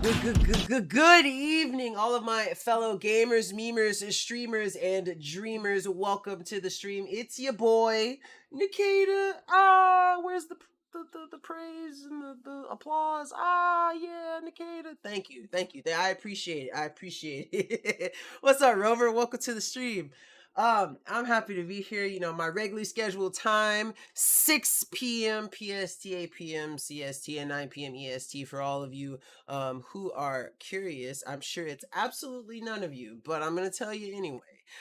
Good evening, all of my fellow gamers, memers, streamers, and dreamers. Welcome to the stream. It's your boy, Nkda. Where's the praise and the applause? Yeah, Nkda. Thank you. I appreciate it. What's up, Rover? Welcome to the stream. I'm happy to be here. You know, my regularly scheduled time, 6 p.m. PST, 8 p.m. CST, and 9 p.m. EST for all of you who are curious. I'm sure it's absolutely none of you, but I'm gonna tell you anyway.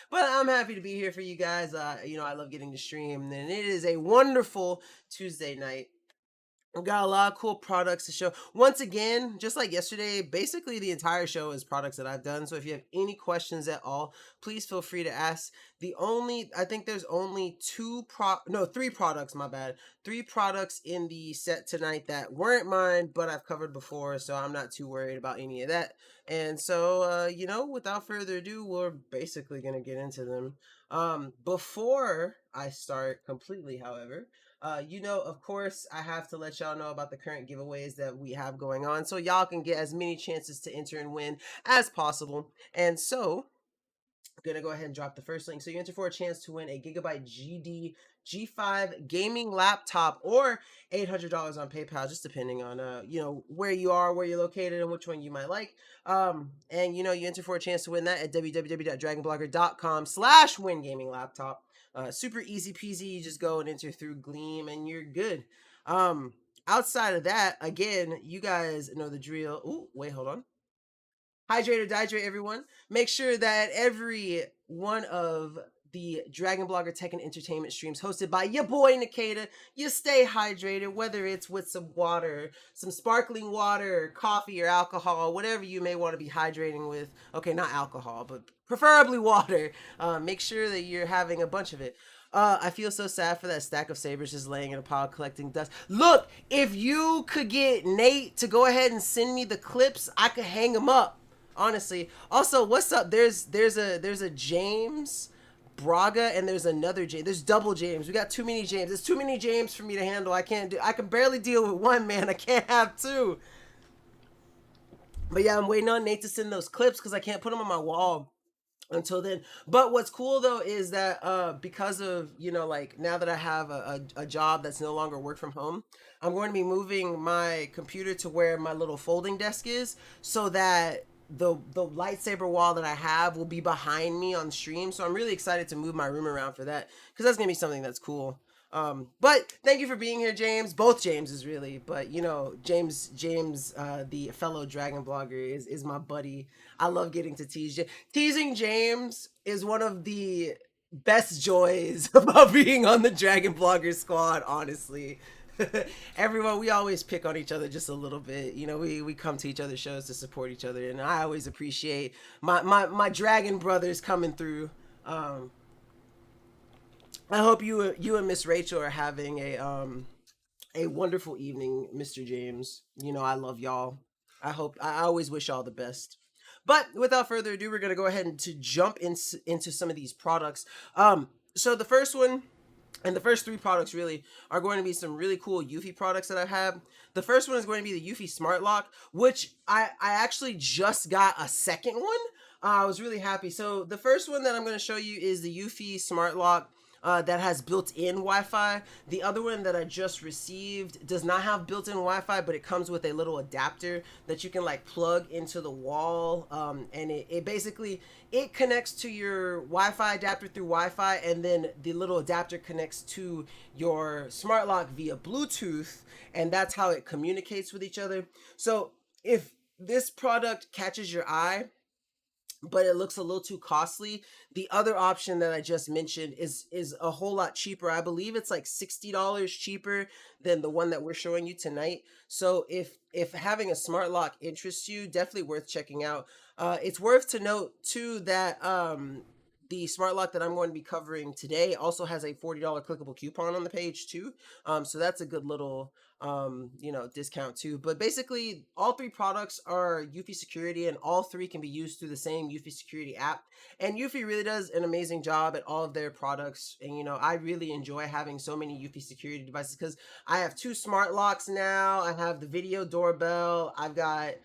But I'm happy to be here for you guys. I love getting to stream, and it is a wonderful Tuesday night. We've got a lot of cool products to show. Once again, just like yesterday, basically the entire show is products that I've done. So if you have any questions at all, please feel free to ask. I think there's only three products, my bad. Three products in the set tonight that weren't mine, but I've covered before, so I'm not too worried about any of that. And so, without further ado, we're basically going to get into them. Before I start completely, however, of course, I have to let y'all know about the current giveaways that we have going on so y'all can get as many chances to enter and win as possible. And so, I'm going to go ahead and drop the first link. So you enter for a chance to win a Gigabyte GD G5 gaming laptop or $800 on PayPal, just depending on, where you are, where you're located, and which one you might like. You enter for a chance to win that at www.dragonblogger.com/win gaming laptop. Super easy peasy. You just go and enter through Gleam and you're good. Outside of that, again, you guys know the drill. Ooh, wait, hold on. Hydrate or dihydrate, everyone. Make sure that every one of the Dragon Blogger Tech and Entertainment streams hosted by your boy Nkda, you stay hydrated, whether it's with some water, some sparkling water, coffee, or alcohol, whatever you may want to be hydrating with. Okay, not alcohol, but preferably water. Make sure that you're having a bunch of it. I feel so sad for that stack of sabers just laying in a pile collecting dust. Look, if you could get Nate to go ahead and send me the clips, I could hang them up. Honestly. Also, what's up? There's a James Braga and there's another James. There's double James. We got too many James. There's too many James for me to handle. I can barely deal with one, man. I can't have two. But yeah, I'm waiting on Nate to send those clips because I can't put them on my wall until then. But what's cool though is that because of now that I have a job that's no longer work from home, I'm going to be moving my computer to where my little folding desk is, so that the lightsaber wall that I have will be behind me on stream. So I'm really excited to move my room around for that, because that's gonna be something that's cool. But thank you for being here, James. Both Jameses, really. But James, the fellow Dragon blogger, is my buddy. I love getting to tease. Teasing James is one of the best joys about being on the Dragon blogger squad. Honestly, everyone, we always pick on each other just a little bit. We come to each other's shows to support each other, and I always appreciate my Dragon brothers coming through. I hope you and Miss Rachel are having a wonderful evening, Mr. James. I love y'all. I always wish y'all the best. But without further ado, we're gonna go ahead and to jump into some of these products. So the first one, and the first three products really are going to be some really cool Eufy products that I have. The first one is going to be the Eufy Smart Lock, which I actually just got a second one. I was really happy. So the first one that I'm going to show you is the Eufy Smart Lock. That has built-in Wi-Fi. The other one that I just received does not have built-in Wi-Fi, but it comes with a little adapter that you can plug into the wall, and it basically connects to your Wi-Fi adapter through Wi-Fi, and then the little adapter connects to your smart lock via Bluetooth, and that's how it communicates with each other. So if this product catches your eye, but it looks a little too costly, the other option that I just mentioned is a whole lot cheaper. I believe it's like $60 cheaper than the one that we're showing you tonight. So if having a smart lock interests you, definitely worth checking out. It's worth to note too that the smart lock that I'm going to be covering today also has a $40 clickable coupon on the page too. So that's a good little discount too. But basically, all three products are Eufy security, and all three can be used through the same Eufy security app. And Eufy really does an amazing job at all of their products. And I really enjoy having so many Eufy security devices because I have two smart locks now. I have the video doorbell. I've got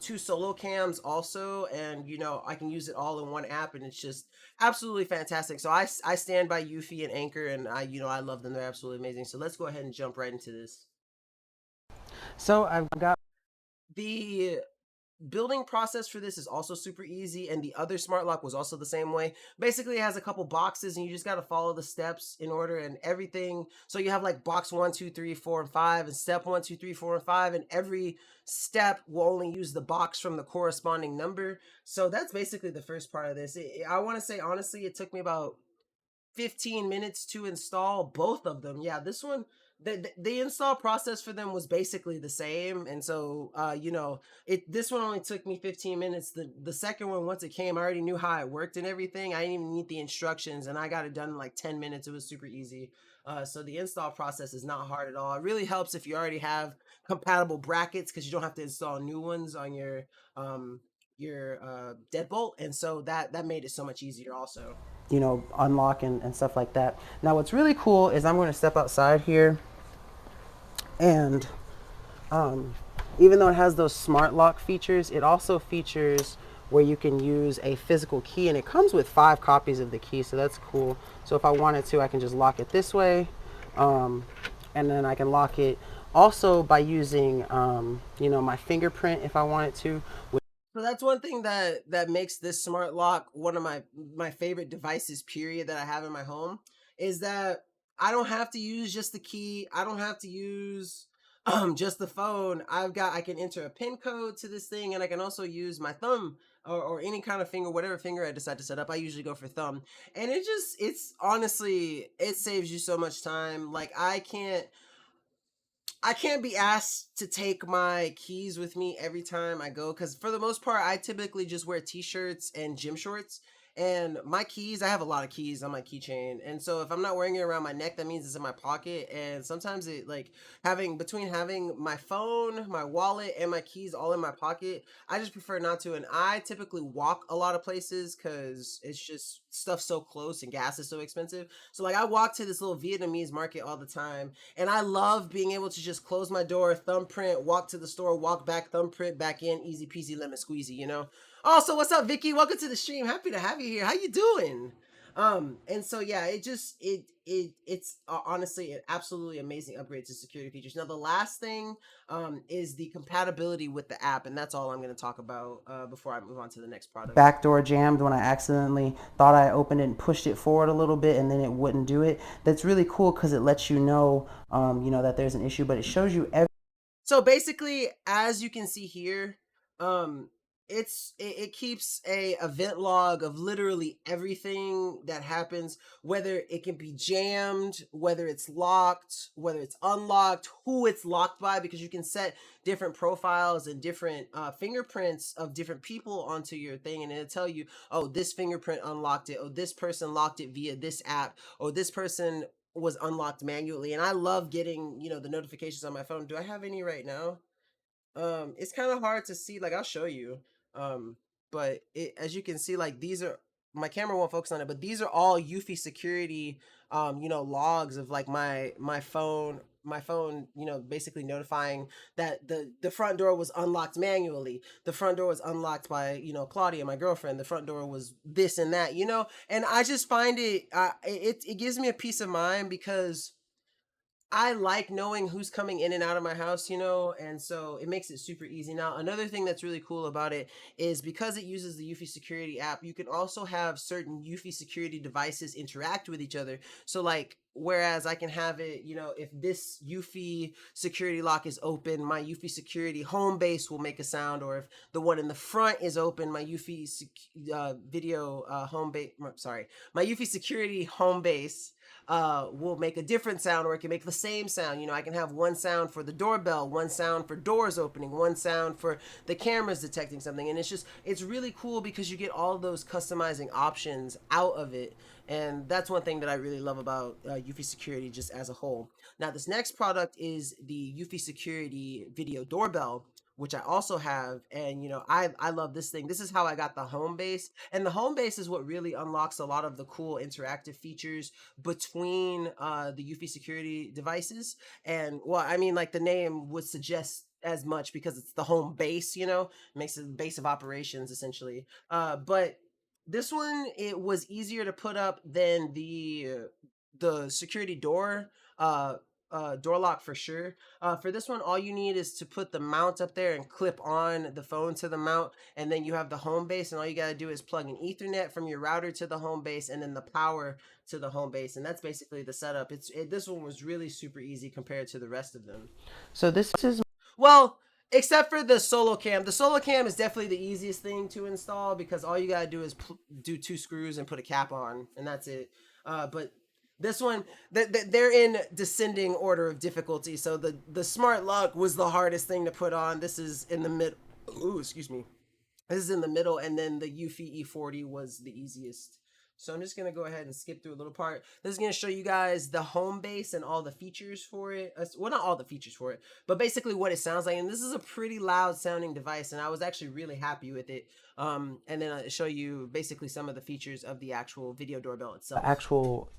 2 solo cams also, and I can use it all in one app, and it's just absolutely fantastic. So I stand by Eufy and Anchor, and I love them. They're absolutely amazing. So let's go ahead and jump right into this. So I've got The building process for this is also super easy, and the other smart lock was also the same way. Basically, it has a couple boxes, and you just got to follow the steps in order and everything. So you have like box 1, 2, 3, 4, and 5, and step 1, 2, 3, 4, and 5, and every step will only use the box from the corresponding number. So that's basically the first part of this. I want to say honestly, it took me about 15 minutes to install both of them. Yeah, this one, the install process for them was basically the same, and so this one only took me 15 minutes. The second one, once it came, I already knew how it worked and everything. I didn't even need the instructions, and I got it done in like 10 minutes. It was super easy. So the install process is not hard at all. It really helps if you already have compatible brackets, because you don't have to install new ones on your deadbolt, and so that made it so much easier also. unlock and stuff like that. Now what's really cool is I'm going to step outside here, and um, even though it has those smart lock features, it also features where you can use a physical key, and it comes with 5 copies of the key, so that's cool. So if I wanted to, I can just lock it this way, um, and then I can lock it also by using my fingerprint if I wanted to. So that's one thing that makes this smart lock one of my favorite devices, period, that I have in my home, is that I don't have to use just the key. I don't have to use just the phone. I can enter a pin code to this thing, and I can also use my thumb, or any kind of finger, whatever finger I decide to set up. I usually go for thumb. And it's honestly, it saves you so much time. Like I can't be asked to take my keys with me every time I go, because for the most part, I typically just wear t-shirts and gym shorts. And my keys, I have a lot of keys on my keychain, and so if I'm not wearing it around my neck, that means it's in my pocket. And sometimes it like having my phone, my wallet, and my keys all in my pocket, I just prefer not to. And I typically walk a lot of places because it's just stuff so close and gas is so expensive. So like I walk to this little Vietnamese market all the time, and I love being able to just close my door, thumbprint, walk to the store, walk back, thumbprint, back in, easy peasy, lemon squeezy. Also, what's up, Vicky? Welcome to the stream. Happy to have you here. How you doing? And so yeah, it's honestly an absolutely amazing upgrade to security features. Now the last thing is the compatibility with the app, and that's all I'm going to talk about before I move on to the next product. Backdoor jammed when I accidentally thought I opened it and pushed it forward a little bit, and then it wouldn't do it. That's really cool because it lets that there's an issue, but it shows you every. So basically, as you can see here, um, it keeps a event log of literally everything that happens, whether it can be jammed, whether it's locked, whether it's unlocked, who it's locked by, because you can set different profiles and different fingerprints of different people onto your thing, and it'll tell you, oh, this fingerprint unlocked it, oh, this person locked it via this app, oh, this person was unlocked manually. And I love getting the notifications on my phone. Do I have any right now? It's kind of hard to see. Like I'll show you. um but as you can see, like these are, my camera won't focus on it, but these are all Eufy security logs of like my phone, basically notifying that the front door was unlocked manually, the front door was unlocked by Claudia, my girlfriend, the front door was this and that, and I just find it gives me a peace of mind, because I like knowing who's coming in and out of my house, and so it makes it super easy. Now, another thing that's really cool about it is, because it uses the Eufy Security app, you can also have certain Eufy Security devices interact with each other. So, like, whereas I can have it, if this Eufy Security lock is open, my Eufy Security home base will make a sound, or if the one in the front is open, my Eufy video home base, sorry, my Eufy Security home base will make a different sound, or it can make the same sound. I can have one sound for the doorbell, one sound for doors opening, one sound for the cameras detecting something. And it's really cool, because you get all those customizing options out of it. And that's one thing that I really love about Eufy Security just as a whole. Now, this next product is the Eufy Security video doorbell, which I also have. And I love this thing. This is how I got the home base, and the home base is what really unlocks a lot of the cool interactive features between the Eufy security devices. And well, I mean, like the name would suggest, as much because it's the home base, makes it the base of operations essentially. But this one, it was easier to put up than the security door door lock for sure. For this one, all you need is to put the mount up there and clip on the phone to the mount, and then you have the home base, and all you got to do is plug an Ethernet from your router to the home base, and then the power to the home base, and that's basically the setup. This one was really super easy compared to the rest of them. So this is Well, except for the solo cam. The solo cam is definitely the easiest thing to install because all you gotta do is do two screws and put a cap on, and that's it. But this one, they're in descending order of difficulty. So the smart lock was the hardest thing to put on. This is in the mid. Ooh, excuse me. This is in the middle, and then the Eufy E40 was the easiest. So I'm just gonna go ahead and skip through a little part. This is gonna show you guys the home base and all the features for it. Well, not all the features for it, but basically what it sounds like. And this is a pretty loud sounding device, and I was actually really happy with it. And then I'll show you basically some of the features of the actual video doorbell the itself. actual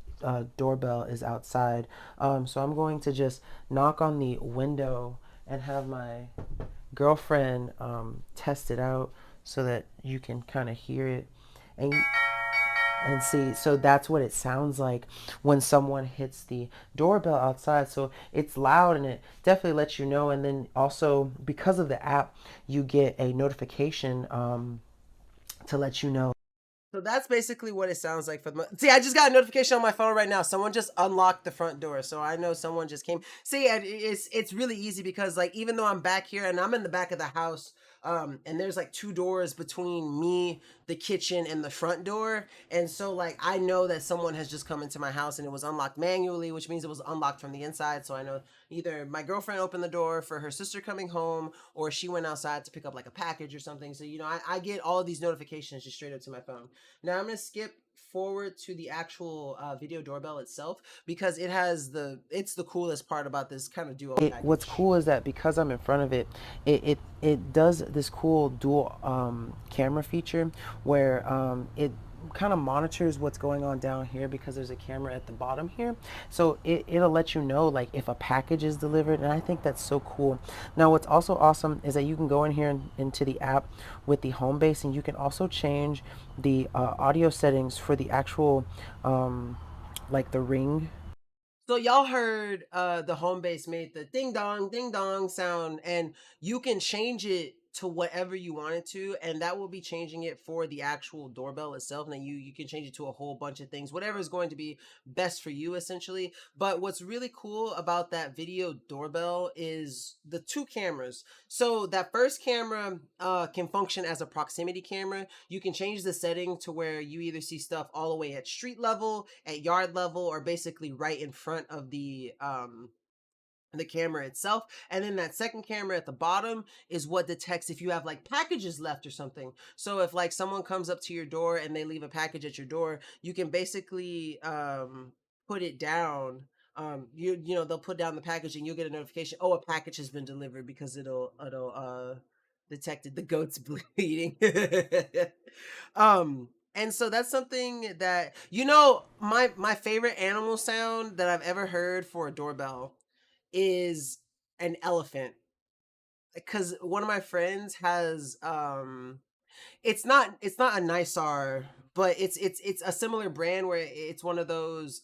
doorbell is outside. So I'm going to just knock on the window and have my girlfriend test it out so that you can kind of hear it and and see. So that's what it sounds like when someone hits the doorbell outside. So it's loud and it definitely lets you know. And then also because of the app, you get a notification to let you know. So that's basically what it sounds like for the. See, I just got a notification on my phone right now. Someone just unlocked the front door, so I know someone just came. See, it's really easy because like even though I'm back here and I'm in the back of the house, and there's like two doors between me, the kitchen, and the front door, and so like I know that someone has just come into my house and it was unlocked manually, which means it was unlocked from the inside. So I know either my girlfriend opened the door for her sister coming home, or she went outside to pick up like a package or something. So I get all of these notifications just straight up to my phone. Now I'm gonna skip forward to the actual video doorbell itself because it's the coolest part about this kind of duo What's package. cool is that because I'm in front of it, it does this cool dual camera feature where it kind of monitors what's going on down here because there's a camera at the bottom here. So it'll let you know like if a package is delivered, and I think that's so cool. Now what's also awesome is that you can go in here into the app with the home base, and you can also change the audio settings for the actual like the ring. So y'all heard the home base made the ding dong sound, and you can change it to whatever you want it to, and that will be changing it for the actual doorbell itself. Now you can change it to a whole bunch of things, whatever is going to be best for you essentially. But what's really cool about that video doorbell is the two cameras. So that first camera can function as a proximity camera. You can change the setting to where you either see stuff all the way at street level, at yard level, or basically right in front of the camera itself. And then that second camera at the bottom is what detects if you have like packages left or something. So if like someone comes up to your door and they leave a package at your door, you can basically put it down. They'll put down the package and you'll get a notification, oh, a package has been delivered, because it'll detected the goat's bleeding. And so that's something that my favorite animal sound that I've ever heard for a doorbell is an elephant, because one of my friends has it's not a Nisar, but it's a similar brand where it's one of those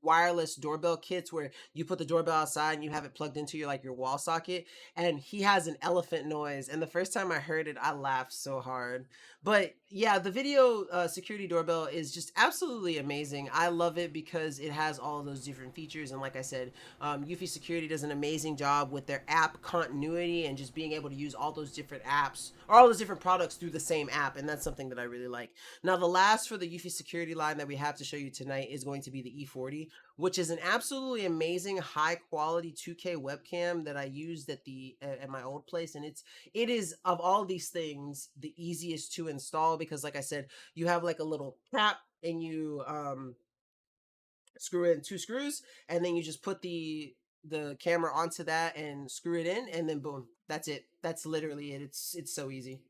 wireless doorbell kits where you put the doorbell outside and you have it plugged into your wall socket, and he has an elephant noise, and the first time I heard it I laughed so hard. But yeah, the video security doorbell is just absolutely amazing. I love it because it has all those different features, and like I said, Eufy Security does an amazing job with their app continuity and just being able to use all those different apps or all those different products through the same app, and that's something that I really like. Now, the last for the Eufy Security line that we have to show you tonight is going to be the E40, which is an absolutely amazing high quality 2K webcam that I used at my old place, and it is, of all these things, the easiest to install because, like I said, you have like a little cap and you screw in two screws, and then you just put the camera onto that and screw it in, and then boom, that's it. That's literally it. It's so easy.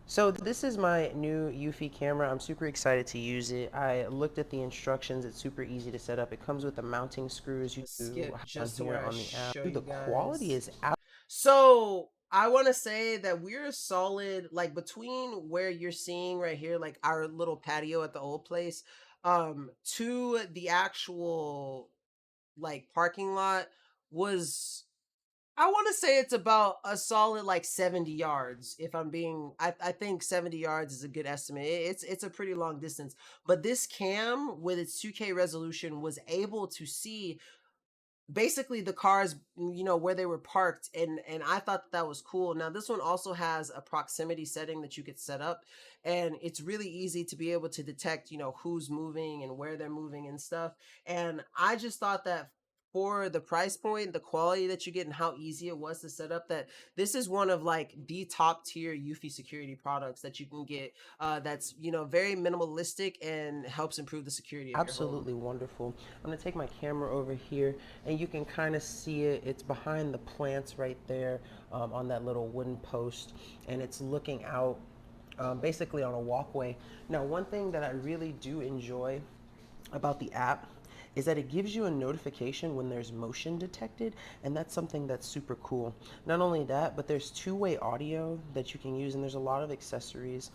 So this is my new Eufy camera. I'm super excited to use it. I looked at the instructions. It's super easy to set up. It comes with the mounting screws you Skip have on just to here where I on the app. show Dude, the you quality guys. is out. So I want to say that we're solid, like between where you're seeing right here, like our little patio at the old place, to the actual like parking lot was, I want to say it's about a solid like 70 yards. If I'm being, I think 70 yards is a good estimate. It's a pretty long distance, but this cam with its 2K resolution was able to see basically the cars, where they were parked, and I thought that was cool. Now this one also has a proximity setting that you could set up, and it's really easy to be able to detect who's moving and where they're moving and stuff. And I just thought that for the price point, the quality that you get, and how easy it was to set up, that this is one of like the top tier Eufy security products that you can get, that's very minimalistic and helps improve the security of your home. Absolutely wonderful. I'm gonna take my camera over here and you can kind of see it. It's behind the plants right there, on that little wooden post, and it's looking out, basically on a walkway. Now, one thing that I really do enjoy about the app is that it gives you a notification when there's motion detected, and that's something that's super cool. Not only that, but there's two-way audio that you can use, and there's a lot of accessories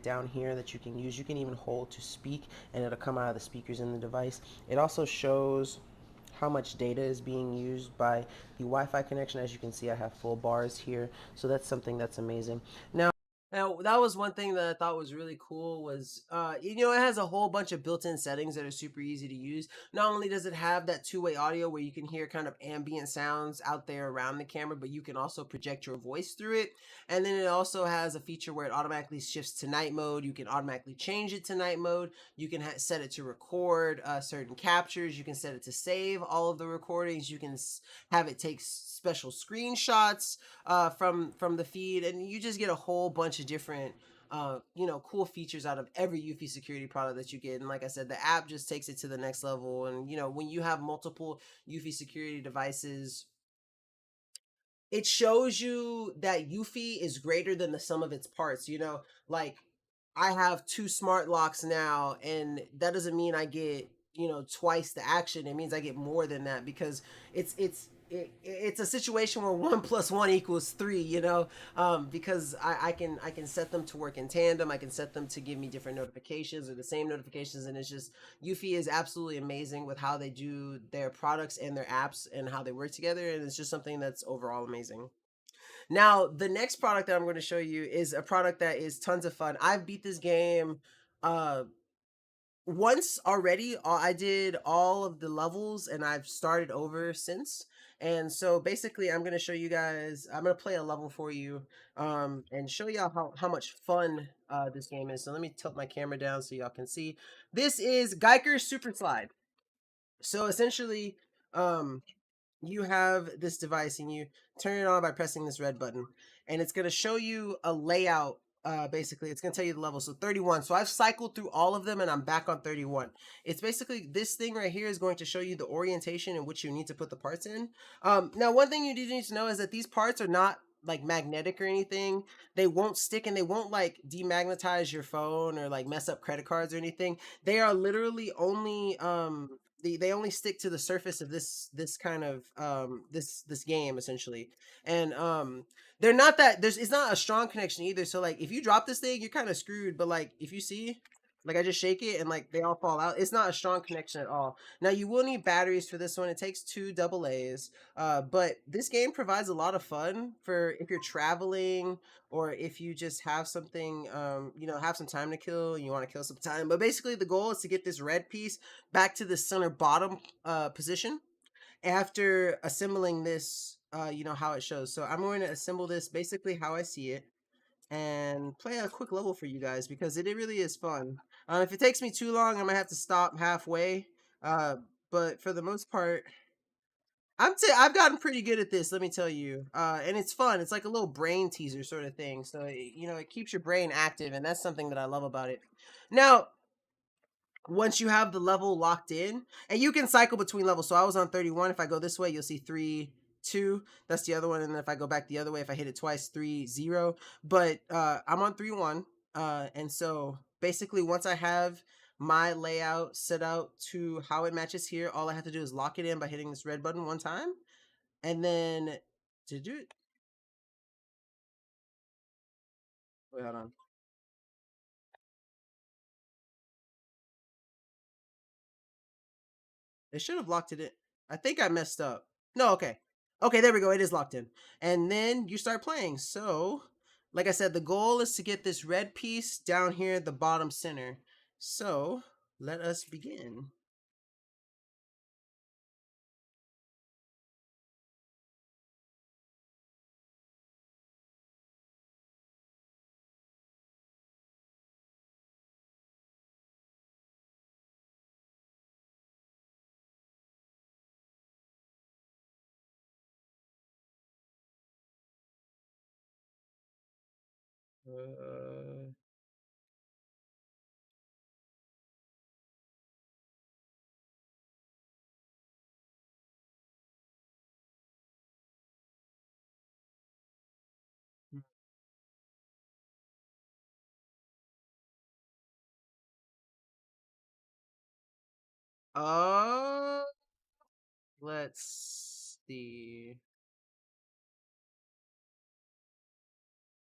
down here that you can use. You can even hold to speak, and it'll come out of the speakers in the device. It also shows how much data is being used by the Wi-Fi connection. As you can see, I have full bars here, so that's something that's amazing. Now, that was one thing that I thought was really cool was, it has a whole bunch of built-in settings that are super easy to use. Not only does it have that two-way audio where you can hear kind of ambient sounds out there around the camera, but you can also project your voice through it. And then it also has a feature where it automatically shifts to night mode. You can automatically change it to night mode. You can set it to record certain captures. You can set it to save all of the recordings. You can have it take special screenshots from the feed, and you just get a whole bunch of different cool features out of every Eufy security product that you get. And like I said, the app just takes it to the next level. And when you have multiple Eufy security devices, it shows you that Eufy is greater than the sum of its parts. Like I have two smart locks now, and that doesn't mean I get twice the action. It means I get more than that, because it's a situation where 1 plus 1 equals 3. Because I can set them to work in tandem. I can set them to give me different notifications or the same notifications, and it's just Eufy is absolutely amazing with how they do their products and their apps and how they work together, and it's just something that's overall amazing. Now, the next product that I'm going to show you is a product that is tons of fun. I've beat this game uh once already. I did all of the levels and I've started over since. And so basically I'm going to show you guys, I'm going to play a level for you, and show y'all how much fun this game is. So let me tilt my camera down so y'all can see. This is Geiger's Super Slide. So essentially, um you have this device and you turn it on by pressing this red button, and it's going to show you a layout. Basically it's going to tell you the level. So 31, so I've cycled through all of them and I'm back on 31. It's basically this thing right here is going to show you the orientation in which you need to put the parts in. Now, one thing you do need to know is that these parts are not like magnetic or anything. They won't stick, and they won't like demagnetize your phone or like mess up credit cards or anything. They are literally only they only stick to the surface of this kind of this game essentially. And they're not that there's it's not a strong connection either. So like if you drop this thing, you're kind of screwed. But like if you see, like I just shake it and like they all fall out, it's not a strong connection at all. Now you will need batteries for this one. It takes two double A's. But this game provides a lot of fun for if you're traveling, or if you just have something, have some time to kill and you want to kill some time. But basically the goal is to get this red piece back to the center bottom position after assembling this, how it shows. So I'm going to assemble this basically how I see it and play a quick level for you guys, because it really is fun. If it takes me too long, I might have to stop halfway. Uh, but for the most part, I've gotten pretty good at this, let me tell you. And it's fun. It's like a little brain teaser sort of thing. So it keeps your brain active, and that's something that I love about it. Now, once you have the level locked in, and you can cycle between levels. So I was on 31. If I go this way, you'll see 3, 2. That's the other one. And then if I go back the other way, if I hit it twice, 3-0. But I'm on 3-1. And so basically, once I have my layout set out to how it matches here, all I have to do is lock it in by hitting this red button one time. And then to do it, wait, hold on. They should have locked it in. I think I messed up. No, okay. Okay, there we go. It is locked in. And then you start playing. So, like I said, the goal is to get this red piece down here at the bottom center. So, let us begin. Uh, uh, let's see.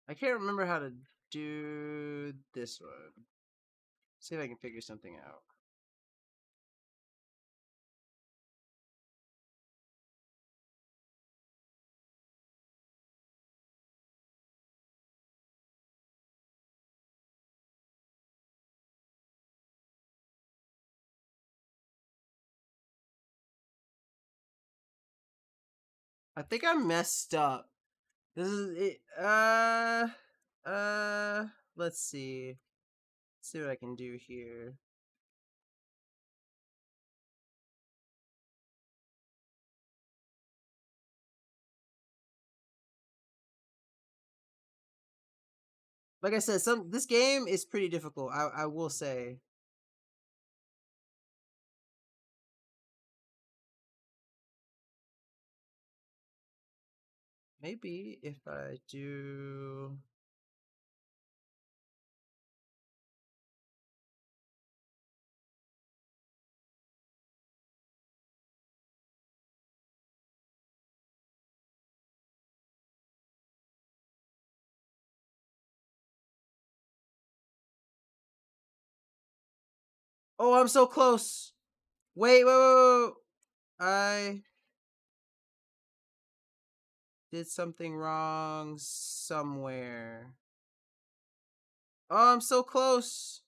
I can't remember how to do this one. See if I can figure something out. I think I messed up. This is it. Uh, let's see. Let's see what I can do here. Like I said, this game is pretty difficult. I will say. Maybe if I do. Oh, I'm so close. Wait, wait, wait, wait, wait. I did something wrong somewhere. Oh, I'm so close.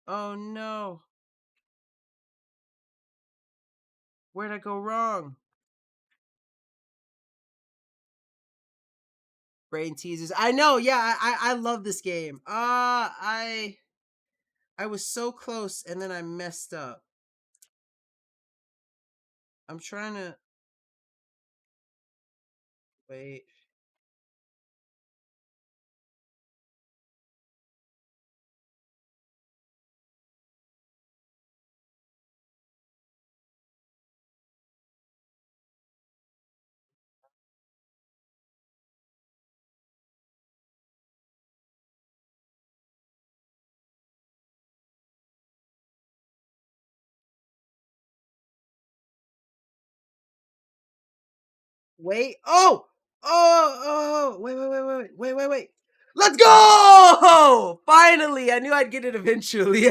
Oh no. Where'd I go wrong? Brain teasers. I know. Yeah, I love this game. I was so close and then I messed up. I'm trying to wait. Wait. Oh! Oh! Oh! Wait, wait, wait, wait, wait, wait, wait. Let's go! Finally, I knew I'd get it eventually.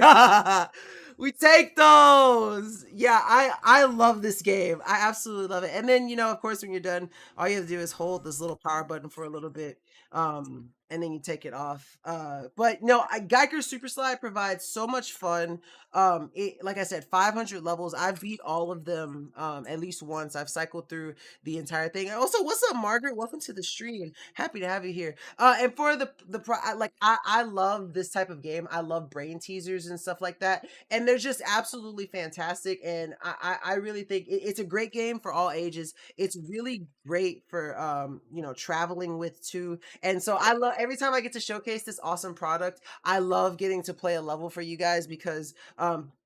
We take those. Yeah, I love this game. I absolutely love it. And then, of course, when you're done, all you have to do is hold this little power button for a little bit. And then you take it off. But no, Geiger's Super Slide provides so much fun. Like I said, 500 levels. I've beat all of them at least once. I've cycled through the entire thing. Also, what's up, Margaret? Welcome to the stream. Happy to have you here. And for I love this type of game. I love brain teasers and stuff like that, and they're just absolutely fantastic. And I really think it's a great game for all ages. It's really great for traveling with too. And so I love every time I get to showcase this awesome product, I love getting to play a level for you guys because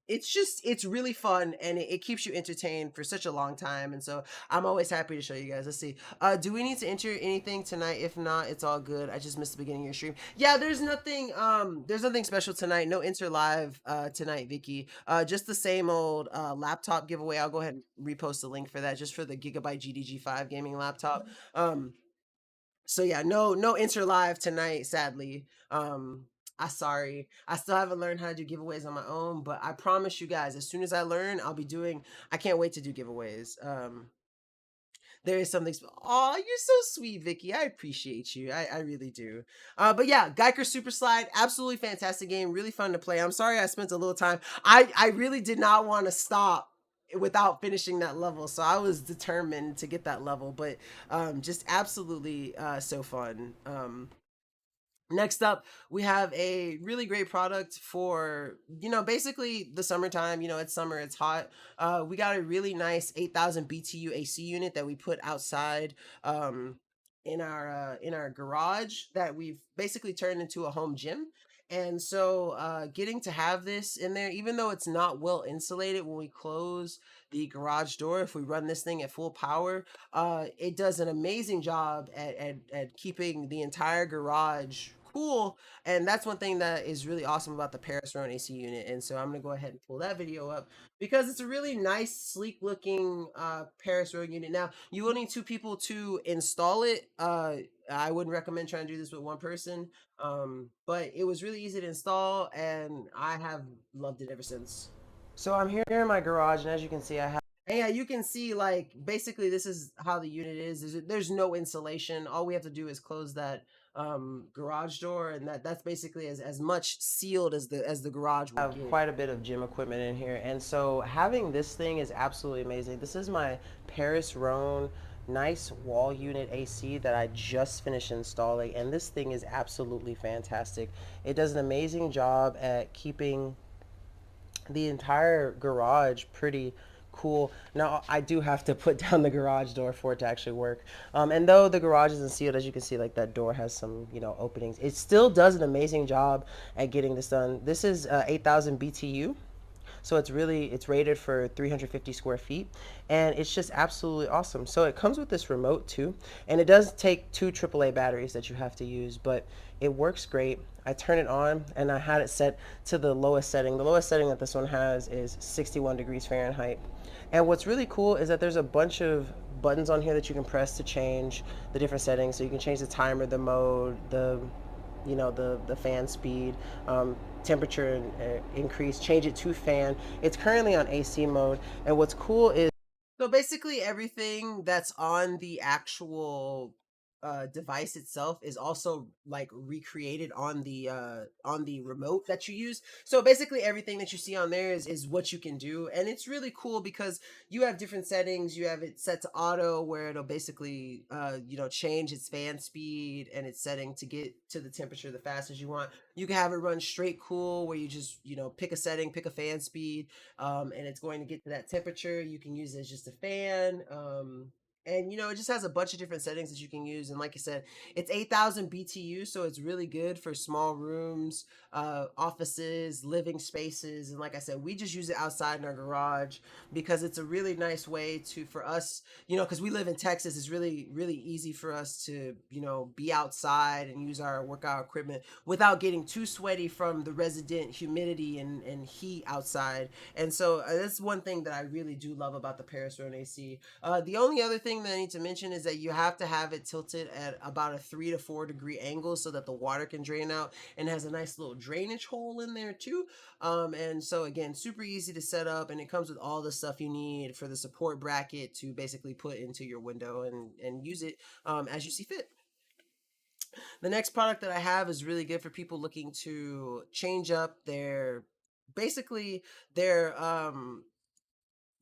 it's really fun and it keeps you entertained for such a long time. And so I'm always happy to show you guys. Let's see. Do we need to enter anything tonight? If not, it's all good. I just missed the beginning of your stream. Yeah, there's nothing special tonight. No enter live tonight, Vicky. Just the same old laptop giveaway. I'll go ahead and repost the link for that just for the Gigabyte GDG5 gaming laptop. So yeah, no enter live tonight, sadly. I sorry. I still haven't learned how to do giveaways on my own, but I promise you guys, as soon as I learn, I'll be doing. I can't wait to do giveaways. There is something. Oh, you're so sweet, Vicky. I appreciate you. I really do. But yeah, Geiger Super Slide, absolutely fantastic game. Really fun to play. I'm sorry I spent a little time. I really did not want to stop without finishing that level, so I was determined to get that level. But just absolutely so fun. Next up, we have a really great product for, basically the summertime. It's summer, it's hot. We got a really nice 8,000 BTU AC unit that we put outside in our garage that we've basically turned into a home gym. And so getting to have this in there, even though it's not well insulated when we close the garage door, if we run this thing at full power, it does an amazing job at keeping the entire garage cool. And that's one thing that is really awesome about the Paris Rhone AC unit. And so I'm going to go ahead and pull that video up because it's a really nice, sleek looking Paris Rhone unit. Now, you will need two people to install it. I wouldn't recommend trying to do this with one person, but it was really easy to install and I have loved it ever since. So I'm here in my garage, and as you can see, I have. And yeah, you can see like basically this is how the unit is. There's no insulation. All we have to do is close that garage door, and that's basically as much sealed as the garage will Have get. quite a bit of gym equipment in here, and so having this thing is absolutely amazing. This is my Paris Rhone nice wall unit AC that I just finished installing, and this thing is absolutely fantastic. It does an amazing job at keeping the entire garage pretty cool. Now I do have to put down the garage door for it to actually work. And though the garage isn't sealed, as you can see, like that door has some, openings. It still does an amazing job at getting this done. This is 8,000 BTU. So it's rated for 350 square feet, and it's just absolutely awesome. So it comes with this remote too, and it does take two AAA batteries that you have to use, but it works great. I turn it on, and I had it set to the lowest setting. The lowest setting that this one has is 61 degrees Fahrenheit. And what's really cool is that there's a bunch of buttons on here that you can press to change the different settings. So you can change the timer, the mode, the fan speed, temperature increase, change it to fan. It's currently on AC mode, and what's cool is So basically, everything that's on the actual device itself is also like recreated on the remote that you use. So basically, everything that you see on there is what you can do, and it's really cool because you have different settings. You have it set to auto, where it'll basically change its fan speed and its setting to get to the temperature the fastest you want. You can have it run straight cool, where you just pick a setting, pick a fan speed, and it's going to get to that temperature. You can use it as just a fan. And it just has a bunch of different settings that you can use. And like I said, it's 8,000 BTU, so it's really good for small rooms, offices, living spaces. And like I said, we just use it outside in our garage because it's a really nice way for us, because we live in Texas. It's really, really easy for us to, be outside and use our workout equipment without getting too sweaty from the resident humidity and heat outside. And so that's one thing that I really do love about the Paris Rhone AC. The only other thing that I need to mention is that you have to have it tilted at about a 3 to 4 degree angle so that the water can drain out, and has a nice little drainage hole in there too. And so again, super easy to set up, and it comes with all the stuff you need for the support bracket to basically put into your window and use it as you see fit. The next product that I have is really good for people looking to change up basically their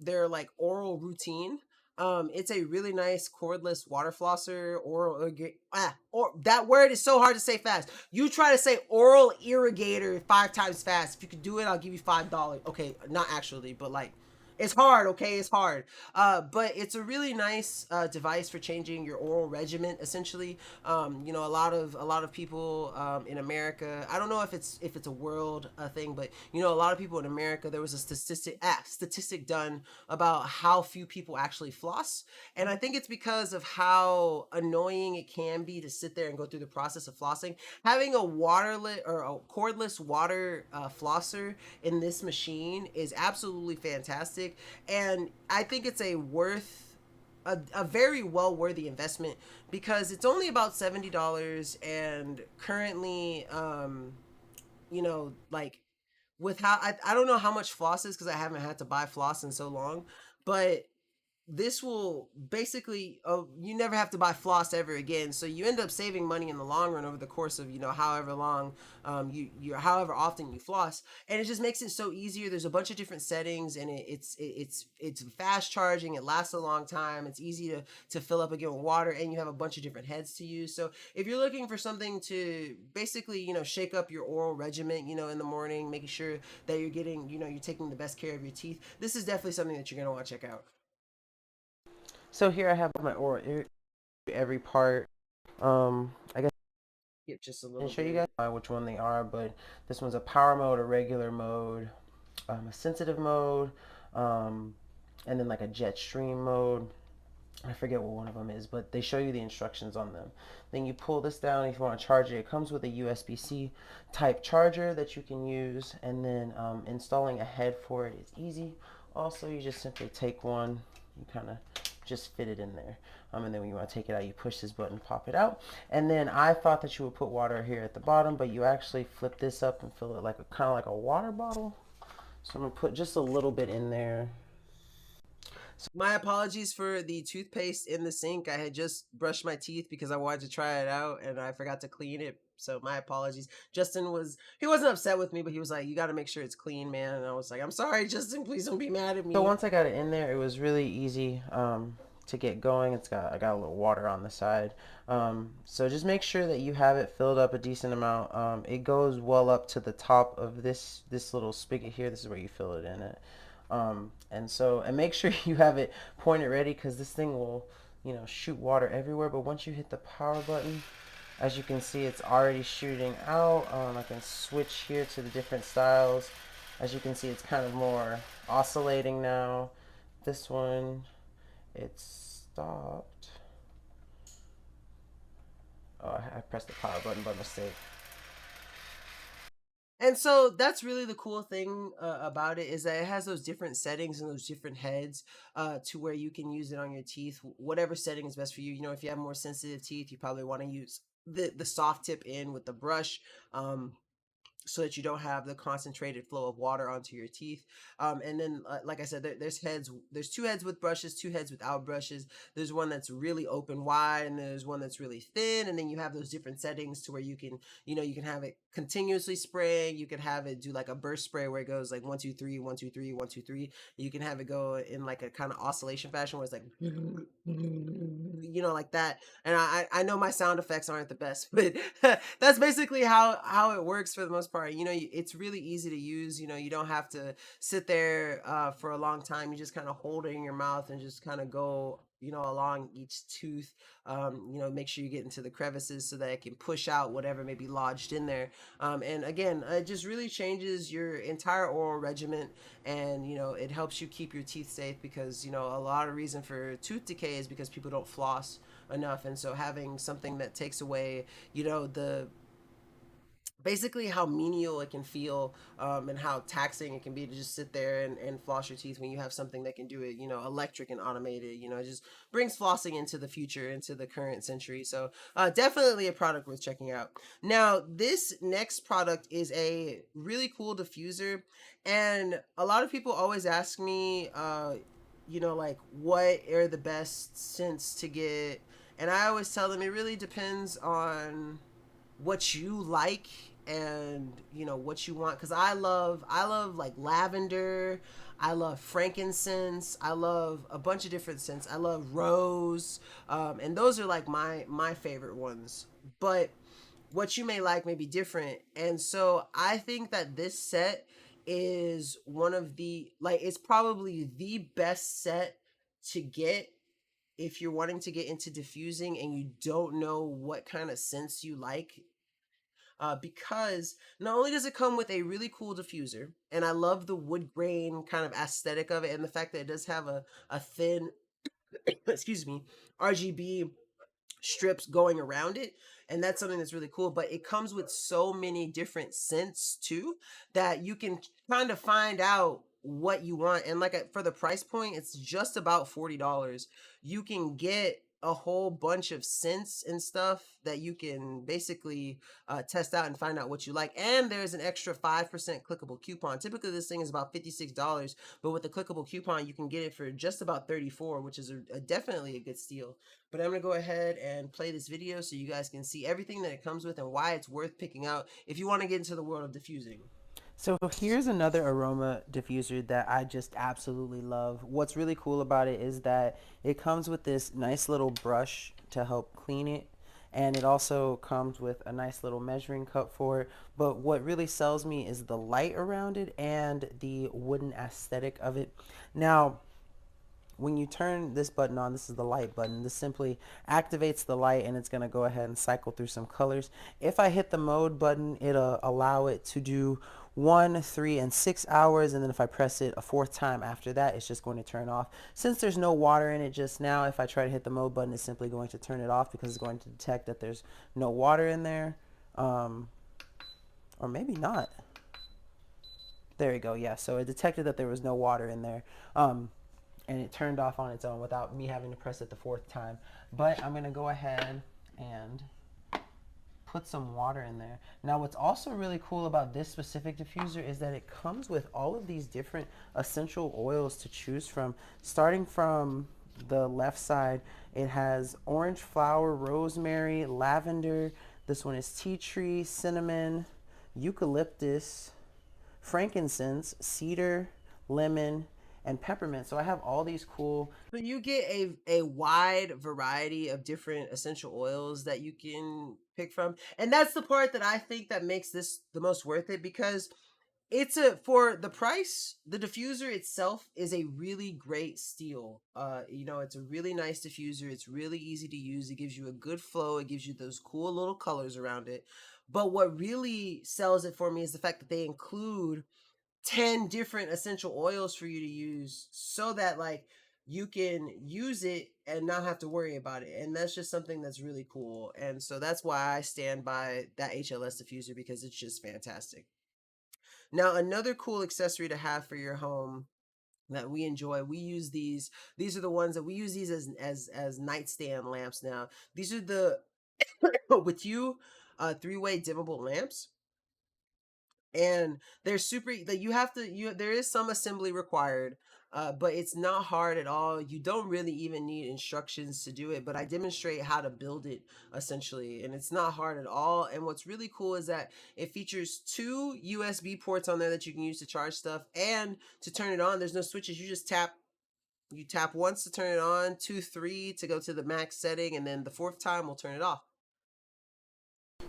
like oral routine. It's a really nice cordless water flosser, or that word is so hard to say fast. You try to say oral irrigator 5 times fast. If you could do it, I'll give you $5. Okay, not actually, but like It's hard, okay? It's hard. But it's a really nice device for changing your oral regimen. Essentially, you know, a lot of people in America. I don't know if it's a world thing, but you know, a lot of people in America. There was a statistic done about how few people actually floss, and I think it's because of how annoying it can be to sit there and go through the process of flossing. Having a waterless or a cordless water flosser in this machine is absolutely fantastic, and I think it's a very well worthy investment because it's only about $70, and currently, you know, like with how I don't know how much floss is because I haven't had to buy floss in so long, but this will basically, you never have to buy floss ever again, so you end up saving money in the long run over the course of, you know, however long, you however often you floss, and it just makes it so easier. There's a bunch of different settings, and it's fast charging, it lasts a long time, it's easy to fill up again with water, and you have a bunch of different heads to use. So if you're looking for something to basically, you know, shake up your oral regimen, you know, in the morning, making sure that you're getting, you know, you're taking the best care of your teeth, this is definitely something that you're going to want to check out. So here I have my oral every part. I guess Skip just a I can little show you bit. guys which one they are, but this one's a power mode, a regular mode, a sensitive mode, um, and then like a jet stream mode. I forget what one of them is, but they show you the instructions on them. Then you pull this down if you want to charge it. It comes with a USB-C type charger that you can use, and then installing a head for it is easy. Also, you just simply take one, you kind of just fit it in there. And then when you want to take it out, you push this button, pop it out. And then I thought that you would put water here at the bottom, but you actually flip this up and fill it like a kind of like a water bottle. So I'm gonna put just a little bit in there. My apologies for the toothpaste in the sink. I had just brushed my teeth because I wanted to try it out and I forgot to clean it. So my apologies. He wasn't upset with me, but he was like, "You got to make sure it's clean, man." And I was like, "I'm sorry, Justin. Please don't be mad at So me." once I got it in there, it was really easy to get going. I got a little water on the side. So just make sure that you have it filled up a decent amount. It goes well up to the top of this little spigot here. This is where you fill it in it. And make sure you have it pointed ready because this thing will, you know, shoot water everywhere. But once you hit the power button, as you can see, it's already shooting out. I can switch here to the different styles. As you can see, it's kind of more oscillating now. This one, it's stopped. Oh, I pressed the power button by mistake. And so that's really the cool thing about it is that it has those different settings and those different heads to where you can use it on your teeth, whatever setting is best for you. You know, if you have more sensitive teeth, you probably want to use the soft tip in with the brush. So that you don't have the concentrated flow of water onto your teeth. And then, like I said, there's two heads with brushes, two heads without brushes. There's one that's really open wide, and there's one that's really thin. And then you have those different settings to where you can, you know, you can have it continuously spraying. You can have it do like a burst spray where it goes like 1 2 3 1 2 3 1 2 3. You can have it go in like a kind of oscillation fashion where it's like, you know, like that. And I know my sound effects aren't the best, but that's basically how it works for the most part. You know, it's really easy to use. You know, you don't have to sit there for a long time. You just kind of hold it in your mouth and just kind of go, you know, along each tooth. You know, make sure you get into the crevices so that it can push out whatever may be lodged in there. And again, it just really changes your entire oral regimen, and you know, it helps you keep your teeth safe because you know a lot of reason for tooth decay is because people don't floss enough, and so having something that takes away, you know, the basically how menial it can feel, and how taxing it can be to just sit there and floss your teeth when you have something that can do it, you know, electric and automated. You know, it just brings flossing into the future, into the current century. So definitely a product worth checking out. Now this next product is a really cool diffuser, and a lot of people always ask me, you know, like what are the best scents to get, and I always tell them it really depends on what you like and you know what you want, because I love like lavender, I love frankincense, I love a bunch of different scents, I love rose, and those are like my favorite ones. But what you may like may be different, and so I think that this set is one of the like it's probably the best set to get if you're wanting to get into diffusing and you don't know what kind of scents you like. Because not only does it come with a really cool diffuser, and I love the wood grain kind of aesthetic of it, and the fact that it does have a thin, excuse me, RGB strips going around it, and that's something that's really cool. But it comes with so many different scents too that you can kind of find out what you want. And like for the price point, it's just about $40. You can get a whole bunch of scents and stuff that you can basically test out and find out what you like. And there's an extra 5% clickable coupon. Typically this thing is about $56, but with the clickable coupon you can get it for just about 34, which is definitely a good steal. But I'm going to go ahead and play this video so you guys can see everything that it comes with and why it's worth picking out if you want to get into the world of diffusing. So here's another aroma diffuser that I just absolutely love. What's really cool about it is that it comes with this nice little brush to help clean it. And it also comes with a nice little measuring cup for it. But what really sells me is the light around it and the wooden aesthetic of it. Now, when you turn this button on, this is the light button, this simply activates the light and it's going to go ahead and cycle through some colors. If I hit the mode button, it'll allow it to do 1, 3, and 6 hours, and then if I press it a fourth time after that, it's just going to turn off. Since there's no water in it just now, if I try to hit the mode button, it's simply going to turn it off because it's going to detect that there's no water in there. Or maybe not. There you go. Yeah, so it detected that there was no water in there. And it turned off on its own without me having to press it the fourth time. But I'm going to go ahead and put some water in there. Now what's also really cool about this specific diffuser is that it comes with all of these different essential oils to choose from. Starting from the left side, it has orange flower, rosemary, lavender. This one is tea tree, cinnamon, eucalyptus, frankincense, cedar, lemon, and peppermint. So I have all these cool. So you get a wide variety of different essential oils that you can pick from. And that's the part that I think that makes this the most worth it, because it's a for the price, the diffuser itself is a really great steal. It's a really nice diffuser. It's really easy to use. It gives you a good flow. It gives you those cool little colors around it. But what really sells it for me is the fact that they include 10 different essential oils for you to use so that like you can use it and not have to worry about it. And that's just something that's really cool. And so that's why I stand by that HLS diffuser, because it's just fantastic. Now, another cool accessory to have for your home that we enjoy, we use these are the ones that we use these as nightstand lamps. Now these are the with you three-way dimmable lamps, and they're super like you have to you there is some assembly required, but it's not hard at all. You don't really even need instructions to do it, but I demonstrate how to build it essentially, and it's not hard at all. And what's really cool is that it features two USB ports on there that you can use to charge stuff, and to turn it on there's no switches. You tap once to turn it on, two, three to go to the max setting, and then the fourth time will turn it off.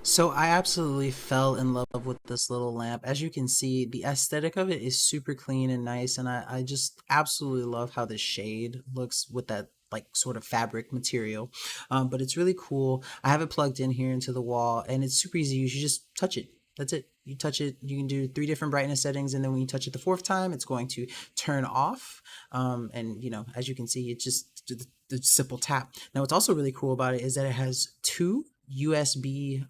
So I absolutely fell in love with this little lamp. As you can see, the aesthetic of it is super clean and nice, and I just absolutely love how the shade looks with that like sort of fabric material. But it's really cool. I have it plugged in here into the wall, and it's super easy. You should just touch it. That's it. You touch it. You can do 3 different brightness settings, and then when you touch it the fourth time, it's going to turn off. And as you can see, it just the simple tap. Now, what's also really cool about it is that it has 2 USB.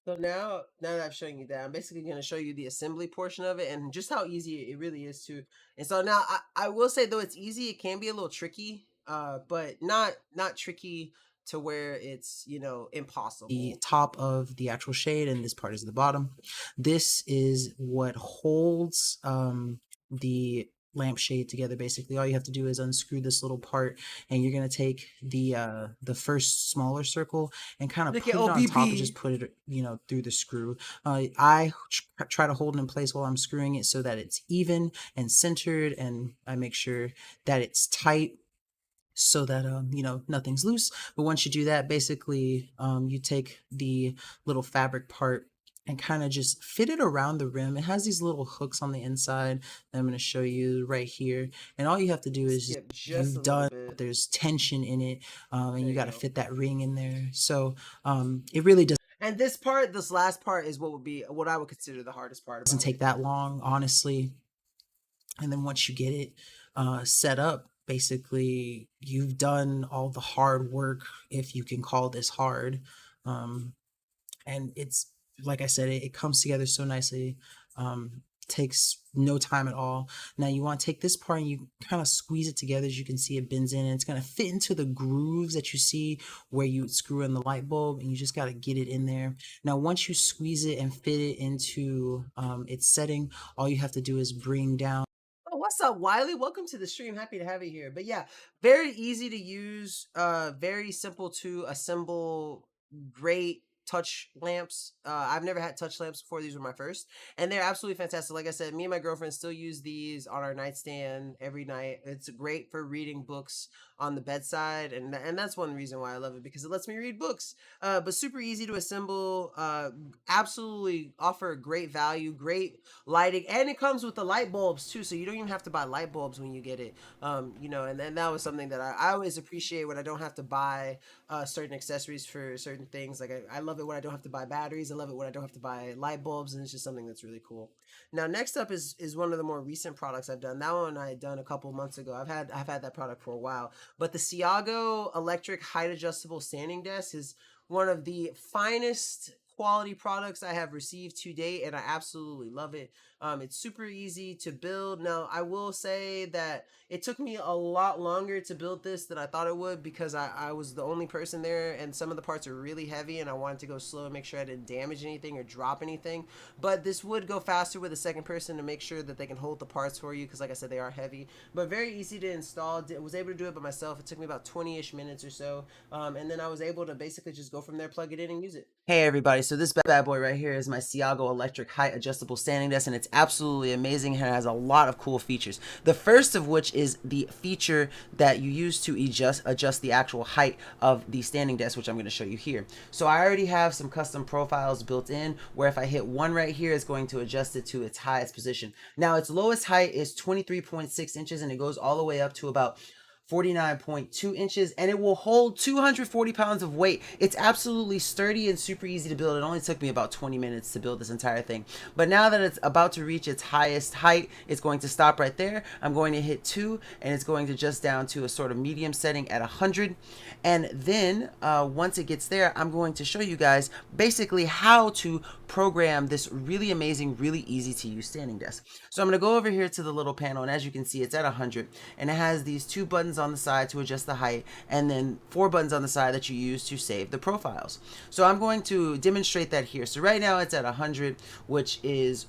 So now that I've shown you that, I'm basically going to show you the assembly portion of it and just how easy it really is to. And so now I will say, though it's easy, it can be a little tricky, but not tricky to where it's impossible. The top of the actual shade, and this part is the bottom. This is what holds the lampshade together. Basically, all you have to do is unscrew this little part, and you're gonna take the first smaller circle and kind of Look put at it on top and OBP. just put it through the screw. I try to hold it in place while I'm screwing it so that it's even and centered, and I make sure that it's tight so that nothing's loose. But once you do that, basically you take the little fabric part and kind of just fit it around the rim. It has these little hooks on the inside that I'm going to show you right here. And all you have to do is just, Skip just a you've little done, bit. there's tension in it, and There you you got to go. fit that ring in there. So it really And this part, this last part, is what would be what I would consider the hardest part doesn't about take it. that long, honestly. And then once you get it set up, basically you've done all the hard work, if you can call this hard. Um, and it's, like I said, it comes together so nicely. Takes no time at all. Now you want to take this part and you kind of squeeze it together. As you can see, it bends in and it's going to fit into the grooves that you see where you screw in the light bulb, and you just got to get it in there. Now once you squeeze it and fit it into its setting, all you have to do is bring down. Oh, what's up, Wiley? Welcome to the stream. Happy to have you here. But yeah, very easy to use, very simple to assemble, great touch lamps. I've never had touch lamps before. These were my first, and they're absolutely fantastic. Like I said, me and my girlfriend still use these on our nightstand every night. It's great for reading books on the bedside, and that's one reason why I love it, because it lets me read books. But super easy to assemble. Absolutely offer great value, great lighting, and it comes with the light bulbs too, so you don't even have to buy light bulbs when you get it. And that was something that I always appreciate, when I don't have to buy certain accessories for certain things. Like I love it when I don't have to buy batteries. I love it when I don't have to buy light bulbs, and it's just something that's really cool. Now next up is one of the more recent products I've done. That one I had done a couple months ago. I've had that product for a while, but the Siago electric height adjustable standing desk is one of the finest quality products I have received to date, and I absolutely love it. It's super easy to build. Now, I will say that it took me a lot longer to build this than I thought it would, because I was the only person there, and some of the parts are really heavy, and I wanted to go slow and make sure I didn't damage anything or drop anything. But this would go faster with a second person to make sure that they can hold the parts for you, because, like I said, they are heavy. But very easy to install. Was able to do it by myself. It took me about 20-ish minutes or so, and then I was able to basically just go from there, plug it in, and use it. Hey everybody, so this bad boy right here is my Siago electric height adjustable standing desk, and it's absolutely amazing and it has a lot of cool features. The first of which is the feature that you use to adjust the actual height of the standing desk, which I'm going to show you here. So I already have some custom profiles built in, where if I hit one right here, it's going to adjust it to its highest position. Now its lowest height is 23.6 inches, and it goes all the way up to about 49.2 inches, and it will hold 240 pounds of weight. It's absolutely sturdy and super easy to build. It only took me about 20 minutes to build this entire thing. But now that it's about to reach its highest height, it's going to stop right there. I'm going to hit 2, and it's going to adjust down to a sort of medium setting at 100. And then once it gets there, I'm going to show you guys basically how to program this really amazing, really easy to use standing desk. So I'm going to go over here to the little panel, and as you can see, it's at 100, and it has these 2 buttons on the side to adjust the height, and then 4 buttons on the side that you use to save the profiles. So I'm going to demonstrate that here. So right now it's at 100, which is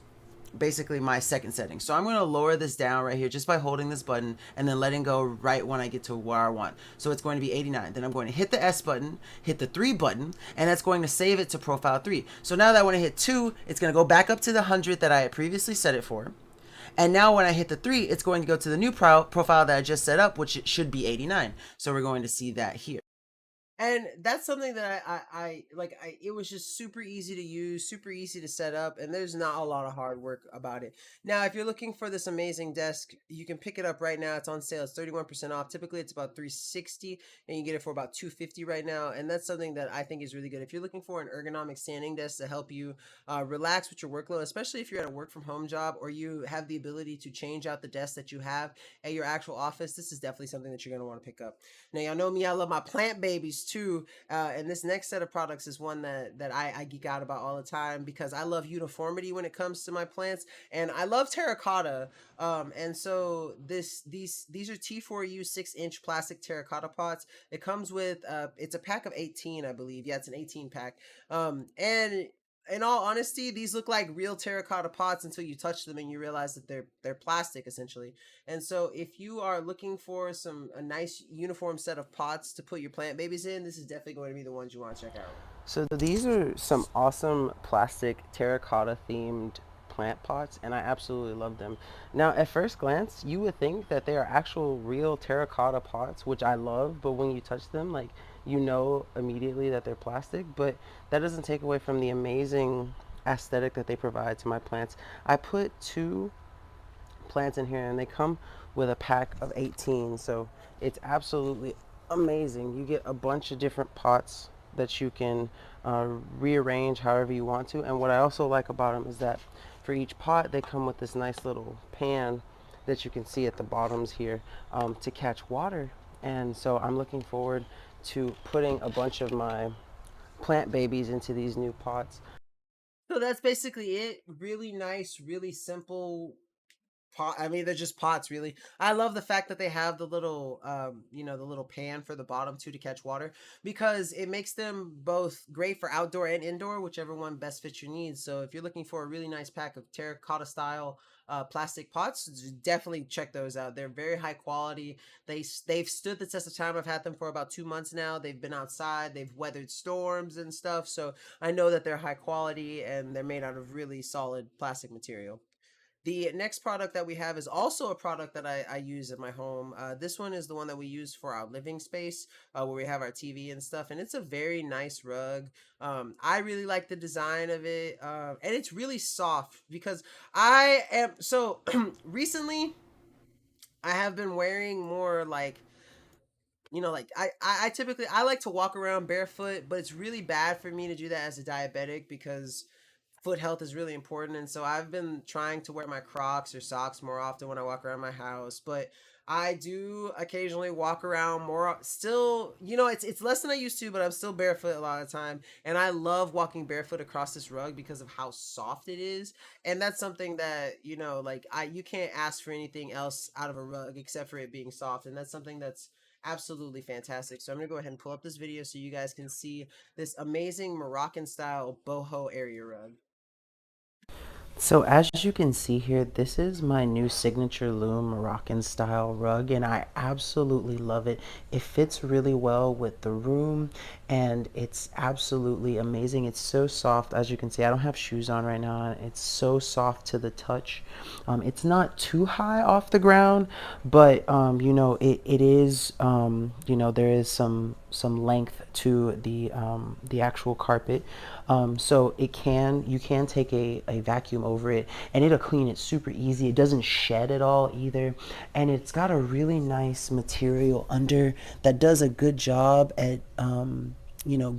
basically my second setting. So I'm going to lower this down right here just by holding this button and then letting go right when I get to where I want. So it's going to be 89. Then I'm going to hit the S button, hit the 3 button, and that's going to save it to profile 3. So now that when I hit 2, it's going to go back up to the 100 that I had previously set it for. And now when I hit the 3, it's going to go to the new profile that I just set up, which should be 89. So we're going to see that here. And that's something that I like. It was just super easy to use, super easy to set up, and there's not a lot of hard work about it. Now, if you're looking for this amazing desk, you can pick it up right now. It's on sale. It's 31% off. Typically, it's about 360, and you get it for about 250 right now. And that's something that I think is really good. If you're looking for an ergonomic standing desk to help you relax with your workload, especially if you're at a work from home job or you have the ability to change out the desk that you have at your actual office, this is definitely something that you're going to want to pick up. Now, y'all know me, I love my plant babies too. And this next set of products is one that I geek out about all the time, because I love uniformity when it comes to my plants, and I love terracotta. And so these are T4U 6-inch plastic terracotta pots. It comes with it's a pack of 18, I believe. Yeah, it's an 18 pack. And in all honesty, these look like real terracotta pots until you touch them and you realize that they're plastic essentially. And so if you are looking for a nice uniform set of pots to put your plant babies in, this is definitely going to be the ones you want to check out. So these are some awesome plastic terracotta themed plant pots, and I absolutely love them. Now, at first glance, you would think that they are actual real terracotta pots, which I love, but when you touch them, like, you know immediately that they're plastic, but that doesn't take away from the amazing aesthetic that they provide to my plants. I put 2 plants in here and they come with a pack of 18, so it's absolutely amazing. You get a bunch of different pots that you can rearrange however you want to. And what I also like about them is that for each pot they come with this nice little pan that you can see at the bottoms here, to catch water. And so I'm looking forward to putting a bunch of my plant babies into these new pots. So that's basically it. Really nice, really simple pot. I mean, they're just pots, really. I love the fact that they have the little, the little pan for the bottom too to catch water, because it makes them both great for outdoor and indoor, whichever one best fits your needs. So if you're looking for a really nice pack of terracotta style plastic pots, definitely check those out. They're very high quality. They've stood the test of time. I've had them for about 2 months now. They've been outside. They've weathered storms and stuff. So I know that they're high quality and they're made out of really solid plastic material. The next product that we have is also a product that I use in my home. This one is the one that we use for our living space, where we have our TV and stuff, and it's a very nice rug. I really like the design of it, and it's really soft because I am so recently. I have been wearing more like, like I typically I like to walk around barefoot, but it's really bad for me to do that as a diabetic because foot health is really important. And so I've been trying to wear my Crocs or socks more often when I walk around my house. But I do occasionally walk around more still, it's less than I used to, but I'm still barefoot a lot of the time. And I love walking barefoot across this rug because of how soft it is. And that's something that, like you can't ask for anything else out of a rug except for it being soft. And that's something that's absolutely fantastic. So I'm gonna go ahead and pull up this video so you guys can see this amazing Moroccan style boho area rug. So as you can see here, this is my new signature loom Moroccan style rug and I absolutely love it. It fits really well with the room and it's absolutely amazing. It's so soft. As you can see, I don't have shoes on right now. It's so soft to the touch. It's not too high off the ground, but it is, there is some length to the actual carpet, so you can take a vacuum over it and it'll clean it super easy. It doesn't shed at all either, and it's got a really nice material under that does a good job at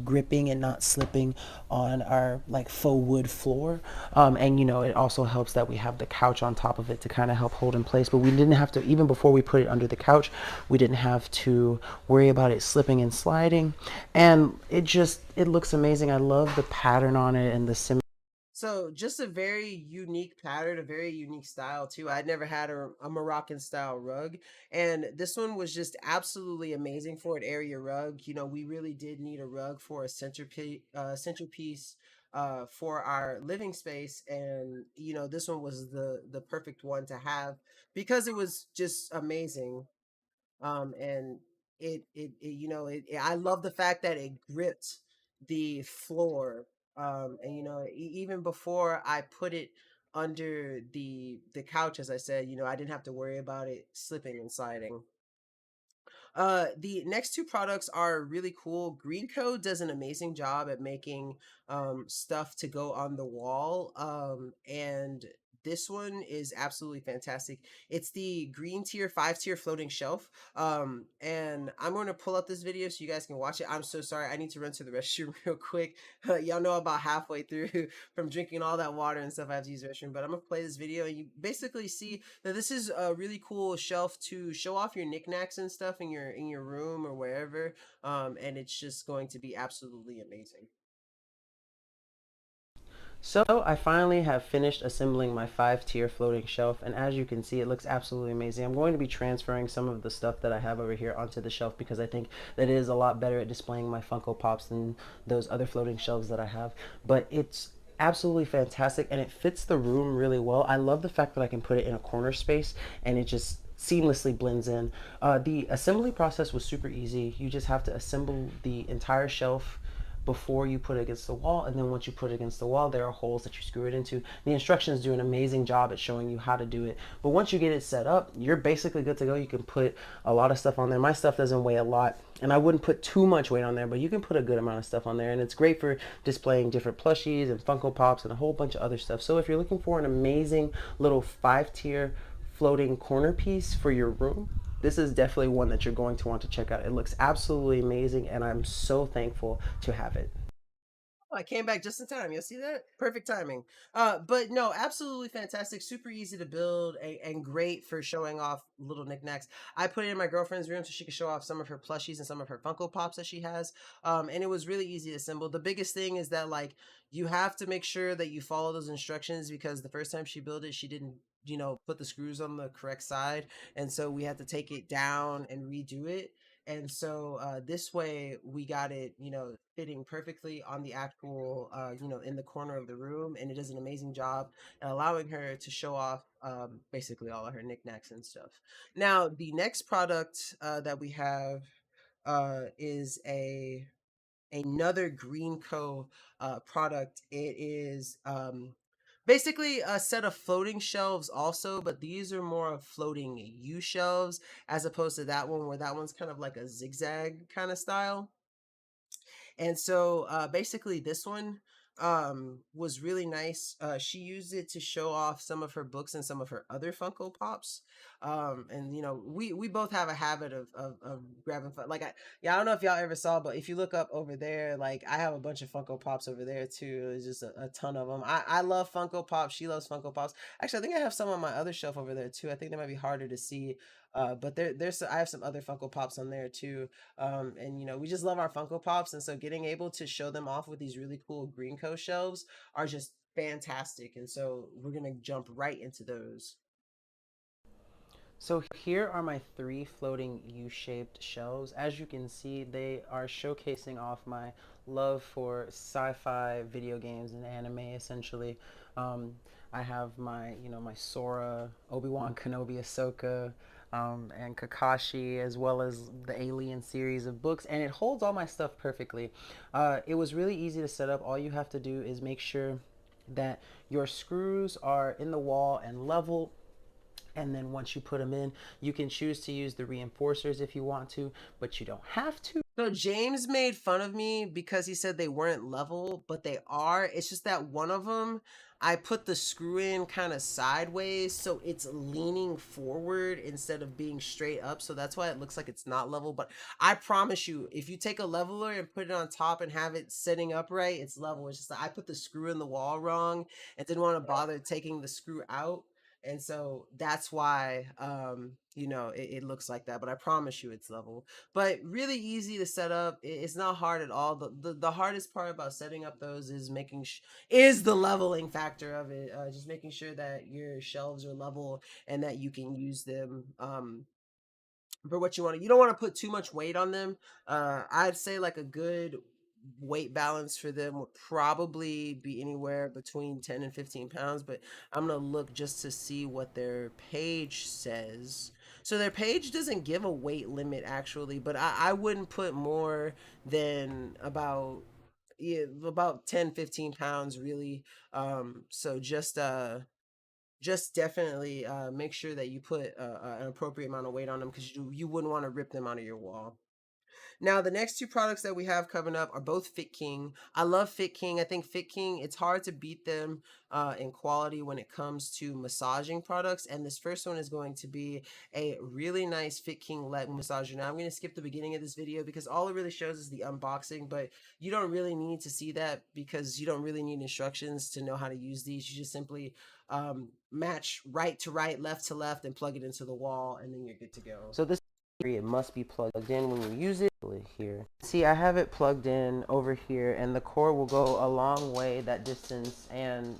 gripping and not slipping on our like faux wood floor. And it also helps that we have the couch on top of it to kind of help hold in place. But we didn't have to, even before we put it under the couch, we didn't have to worry about it slipping and sliding. And it looks amazing. I love the pattern on it and the symmetry. So just a very unique pattern, a very unique style too. I'd never had a Moroccan style rug, and this one was just absolutely amazing for an area rug. We really did need a rug for a centerpiece for our living space, and this one was the perfect one to have because it was just amazing. And I love the fact that it gripped the floor. And even before I put it under the couch, as I said, I didn't have to worry about it slipping and sliding. The next two products are really cool. Green Code does an amazing job at making stuff to go on the wall. And this one is absolutely fantastic. It's the green tier, 5 tier floating shelf. And I'm going to pull up this video so you guys can watch it. I'm so sorry. I need to run to the restroom real quick. Y'all know about halfway through from drinking all that water and stuff, I have to use the restroom. But I'm going to play this video and you basically see that this is a really cool shelf to show off your knickknacks and stuff in your room or wherever. And it's just going to be absolutely amazing. So I finally have finished assembling my 5 tier floating shelf, and as you can see, it looks absolutely amazing. I'm going to be transferring some of the stuff that I have over here onto the shelf because I think that it is a lot better at displaying my Funko Pops than those other floating shelves that I have. But it's absolutely fantastic and it fits the room really well. I love the fact that I can put it in a corner space and it just seamlessly blends in. The assembly process was super easy. You just have to assemble the entire shelf before you put it against the wall, and then once you put it against the wall, there are holes that you screw it into. The instructions do an amazing job at showing you how to do it, but once you get it set up, you're basically good to go. You can put a lot of stuff on there. My stuff doesn't weigh a lot, and I wouldn't put too much weight on there, but you can put a good amount of stuff on there, and it's great for displaying different plushies and Funko Pops and a whole bunch of other stuff. So if you're looking for an amazing little 5-tier floating corner piece for your room, this is definitely one that you're going to want to check out. It looks absolutely amazing, and I'm so thankful to have it. I came back just in time. You'll see that? Perfect timing. But no, absolutely fantastic. Super easy to build and great for showing off little knickknacks. I put it in my girlfriend's room so she could show off some of her plushies and some of her Funko Pops that she has. And it was really easy to assemble. The biggest thing is that like you have to make sure that you follow those instructions because the first time she built it, she didn't put the screws on the correct side, and so we had to take it down and redo it. And so this way we got it fitting perfectly on the actual in the corner of the room, and it does an amazing job at allowing her to show off basically all of her knickknacks and stuff. Now the next product that we have is another Greenco product. It is basically a set of floating shelves also, but these are more of floating U shelves as opposed to that one where that one's kind of like a zigzag kind of style. And so basically this one was really nice. She used it to show off some of her books and some of her other Funko Pops. And we both have a habit of grabbing like I don't know if y'all ever saw, but if you look up over there, like I have a bunch of Funko Pops over there too. There's just a ton of them. I love Funko Pops. She loves Funko Pops. Actually, I think I have some on my other shelf over there too. I think they might be harder to see. But there's I have some other Funko Pops on there too. And we just love our Funko Pops, and so getting able to show them off with these really cool Greenco shelves are just fantastic. And so we're gonna jump right into those. So here are my 3 floating U-shaped shelves. As you can see, they are showcasing off my love for sci-fi video games and anime essentially. Um, I have my Sora, Obi-Wan Kenobi, Ahsoka, and Kakashi, as well as the Alien series of books, and it holds all my stuff perfectly. It was really easy to set up. All you have to do is make sure that your screws are in the wall and level, and then once you put them in, you can choose to use the reinforcers if you want to, but you don't have to. So James made fun of me because he said they weren't level, but they are. It's just that one of them, I put the screw in kind of sideways, so it's leaning forward instead of being straight up. So that's why it looks like it's not level. But I promise you, if you take a leveler and put it on top and have it sitting upright, it's level. It's just that I put the screw in the wall wrong and didn't want to bother taking the screw out. And so that's why it looks like that, but I promise you it's level. But really easy to set up. It's not hard at all. The hardest part about setting up those is is the leveling factor of it. Just making sure that your shelves are level and that you can use them for what you want. You don't want to put too much weight on them. I'd say like a good weight balance for them would probably be anywhere between 10 and 15 pounds, but I'm gonna look just to see what their page says. So their page doesn't give a weight limit actually, but I wouldn't put more than about 10-15 pounds really. So just definitely make sure that you put an appropriate amount of weight on them because you wouldn't want to rip them out of your wall. Now, the next two products that we have coming up are both Fit King. I love Fit King. I think Fit King, it's hard to beat them in quality when it comes to massaging products. And this first one is going to be a really nice Fit King leg massager. Now, I'm going to skip the beginning of this video because all it really shows is the unboxing, but you don't really need to see that because you don't really need instructions to know how to use these. You just simply match right to right, left to left, and plug it into the wall, and then you're good to go. So this, it must be plugged in when you use it here. See, I have it plugged in over here, and the cord will go a long way that distance and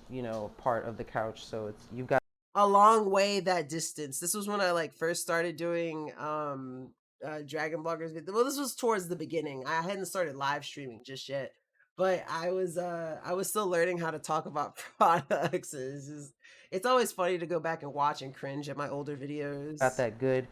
part of the couch. So you've got a long way that distance. This was when I like first started doing Dragon Bloggers. Well, this was towards the beginning. I hadn't started live streaming just yet, but I was still learning how to talk about products. It's always funny to go back and watch and cringe at my older got videos. that good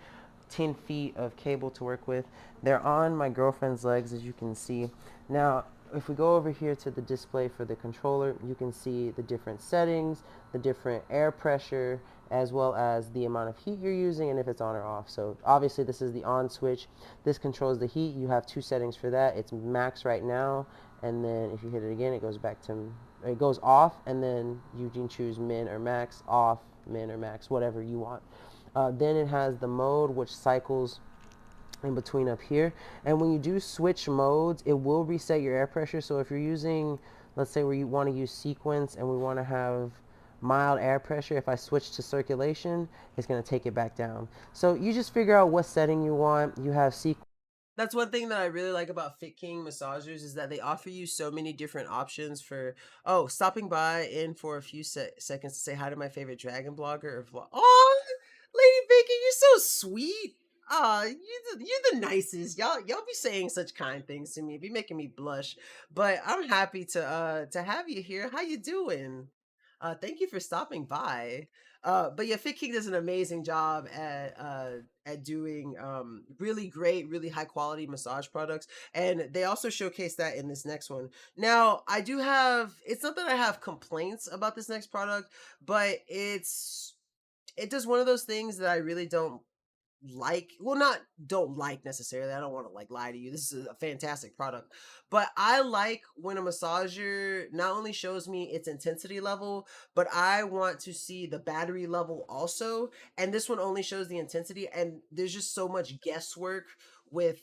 10 feet of cable to work with. They're on my girlfriend's legs, as you can see. Now, if we go over here to the display for the controller, you can see the different settings, the different air pressure, as well as the amount of heat you're using and if it's on or off. So obviously this is the on switch. This controls the heat. You have two settings for that. It's max right now, and then if you hit it again, it goes back to, it goes off, and then you can choose min or max, off, min or max, whatever you want. Then it has the mode, which cycles in between up here, and when you do switch modes, it will reset your air pressure. So if you're using, let's say where you want to use sequence and we want to have mild air pressure, if I switch to circulation, it's going to take it back down. So you just figure out what setting you want. You have sequence. That's one thing that I really like about Fit King massagers is that they offer you so many different options for, oh, stopping by in for a few seconds to say hi to my favorite dragon blogger or vlog. Oh, Lady Bacon, you're so sweet. You're the nicest. Y'all be saying such kind things to me. Be making me blush. But I'm happy to have you here. How you doing? Thank you for stopping by. But yeah, Fit King does an amazing job at doing really great, really high quality massage products, and they also showcase that in this next one. Now, I do have. It's not that I have complaints about this next product, but it does one of those things that I really don't like, well, not don't like necessarily, I don't want to like lie to you, this is a fantastic product, but I like when a massager not only shows me its intensity level, but I want to see the battery level also, and this one only shows the intensity, and there's just so much guesswork with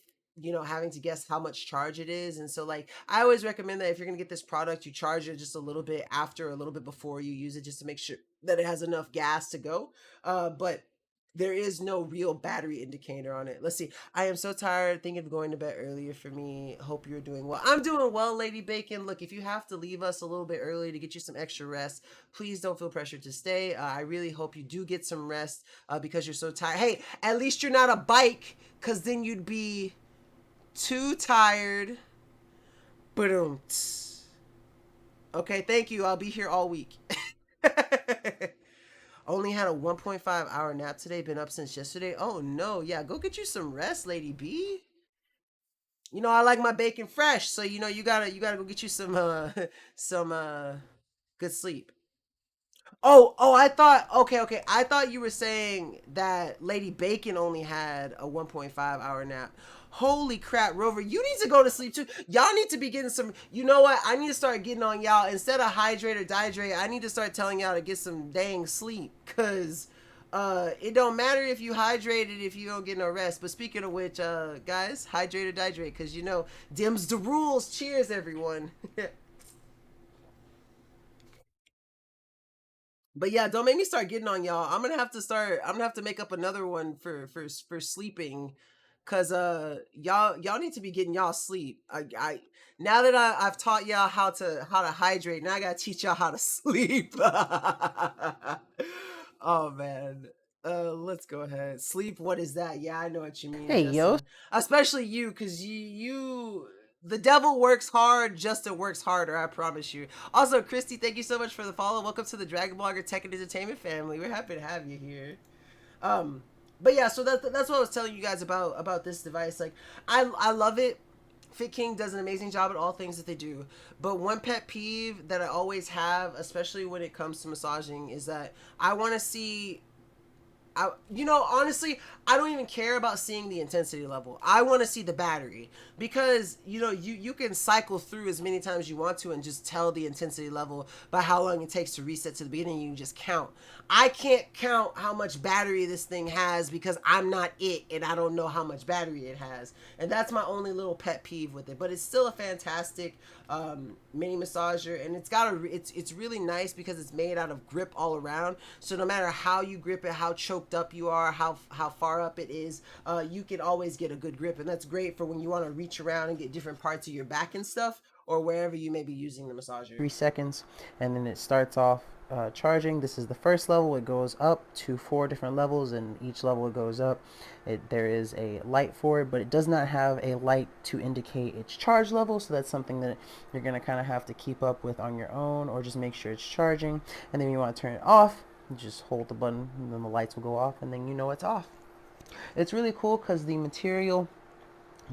having to guess how much charge it is. And so like I always recommend that if you're going to get this product, you charge it just a little bit after, a little bit before you use it, just to make sure that it has enough gas to go. But there is no real battery indicator on it. Let's see. I am so tired, thinking of going to bed earlier for me. Hope you're doing well. I'm doing well, Lady Bacon. Look, if you have to leave us a little bit early to get you some extra rest, please don't feel pressured to stay. I really hope you do get some rest because you're so tired. Hey, at least you're not a bike, because then you'd be too tired. Boom. Okay, thank you. I'll be here all week. Only had a 1.5-hour nap today. Been up since yesterday. Oh no, yeah. Go get you some rest, Lady B. I like my bacon fresh, so you gotta go get you some some good sleep. Oh, I thought, okay. I thought you were saying that Lady Bacon only had a 1.5-hour nap. Holy crap, Rover, you need to go to sleep too. Y'all need to be getting some, you know what? I need to start getting on y'all. Instead of hydrate or dehydrate, I need to start telling y'all to get some dang sleep. Cause it don't matter if you hydrated if you don't get no rest. But speaking of which, guys, hydrate or dehydrate, cause dim's the rules. Cheers, everyone. But yeah, don't make me start getting on y'all. I'm gonna have to make up another one for sleeping, cuz y'all need to be getting y'all sleep. I Now that I've taught y'all how to hydrate, now I got to teach y'all how to sleep. Oh man. Let's go ahead. Sleep, what is that? Yeah, I know what you mean, Hey, yo. Justin. Especially you, cuz you the devil works hard, Justin works harder, I promise you. Also, Christy, thank you so much for the follow. Welcome to the Dragon Blogger Tech and Entertainment family. We're happy to have you here. Um, but yeah, so that's what I was telling you guys about this device. Like, I love it. Fit King does an amazing job at all things that they do. But one pet peeve that I always have, especially when it comes to massaging, is that I want to see honestly, I don't even care about seeing the intensity level. I want to see the battery, because you can cycle through as many times you want to and just tell the intensity level by how long it takes to reset to the beginning. You can just count. I can't count how much battery this thing has because I'm not it and I don't know how much battery it has. And that's my only little pet peeve with it. But it's still a fantastic mini massager, and it's really nice because it's made out of grip all around. So no matter how you grip it, how choked up you are, how far up it is, you can always get a good grip, and that's great for when you want to reach around and get different parts of your back and stuff, or wherever you may be using the massager. 3 seconds, and then it starts off charging. This is the first level. It goes up to 4 different levels, and each level it goes up. There is a light for it, but it does not have a light to indicate its charge level, so that's something that you're going to kind of have to keep up with on your own, or just make sure it's charging. And then when you want to turn it off, you just hold the button, and then the lights will go off, and then you know it's off. It's really cool because the material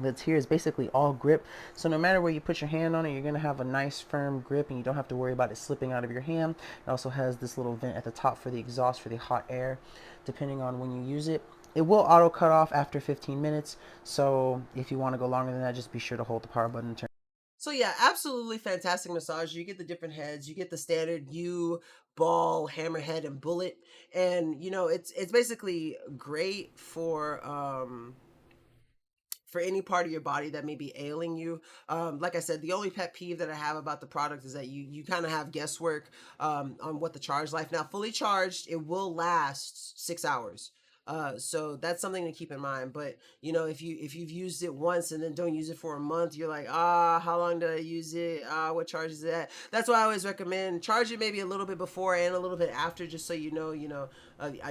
that's here is basically all grip. So no matter where you put your hand on it, you're going to have a nice firm grip and you don't have to worry about it slipping out of your hand. It also has this little vent at the top for the exhaust for the hot air, depending on when you use it. It will auto cut off after 15 minutes. So if you want to go longer than that, just be sure to hold the power button and turn. So yeah, absolutely fantastic massager. You get the different heads. You get the standard U, ball, hammerhead, and bullet. And you know, it's basically great for any part of your body that may be ailing you. Like I said, the only pet peeve that I have about the product is that you kind of have guesswork on what the charge life. Now, fully charged, it will last 6 hours. So that's something to keep in mind. But you know, if you've used it once and then don't use it for a month, you're like, how long did I use it? What charge is that? That's why I always recommend charge it maybe a little bit before and a little bit after, just so you're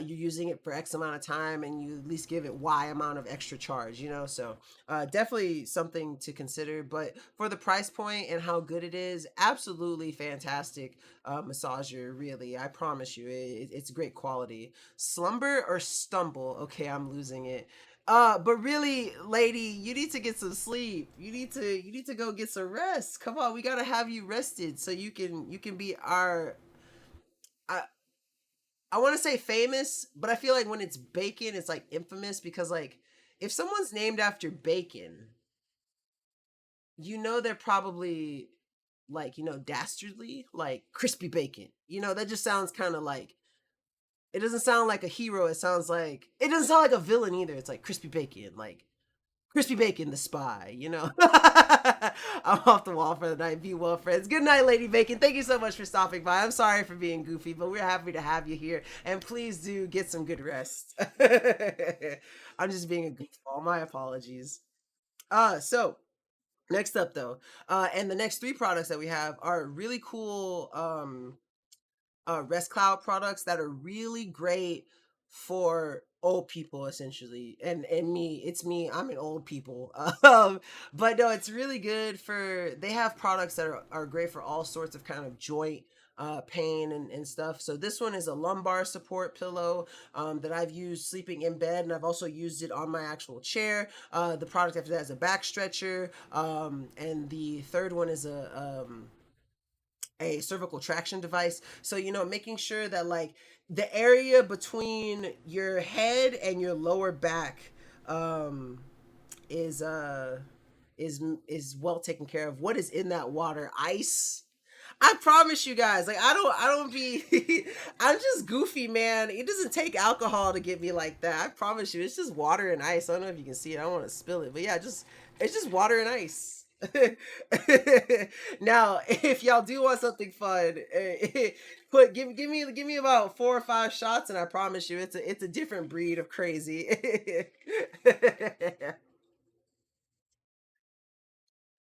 using it for X amount of time, and you at least give it Y amount of extra charge. So definitely something to consider. But for the price point and how good it is, absolutely fantastic massager. Really, I promise you, it's great quality. Slumber or stumble? Okay, I'm losing it. But really, lady, you need to get some sleep. You need to go get some rest. Come on, we gotta have you rested so you can be our. I, I want to say famous, but I feel like when it's bacon, it's like infamous because like if someone's named after bacon, they're probably like, dastardly, like crispy bacon. That just sounds kind of like it doesn't sound like a hero. It doesn't sound like a villain either. It's like crispy bacon, like Crispy Bacon, the spy. I'm off the wall for the night. Be well, friends. Good night, Lady Bacon. Thank you so much for stopping by. I'm sorry for being goofy, but we're happy to have you here. And please do get some good rest. I'm just being a goofball. My apologies. So next up though, and the next three products that we have are really cool rest cloud products that are really great for old people essentially, and me, it's me, I'm an old people. But no, it's really good for they have products that are great for all sorts of kind of joint pain and stuff. So this one is a lumbar support pillow that I've used sleeping in bed, and I've also used it on my actual chair. The product after that is a back stretcher, and the third one is a cervical traction device. So, making sure that like the area between your head and your lower back um is is well taken care of. What is in that water? Ice. I promise you guys, like I don't be I'm just goofy, man. It doesn't take alcohol to get me like that. I promise you, it's just water and ice. I don't know if you can see it. I don't want to spill it, but yeah, it's just water and ice. Now, if y'all do want something fun, give me about 4 or 5 shots, and I promise you, it's a different breed of crazy.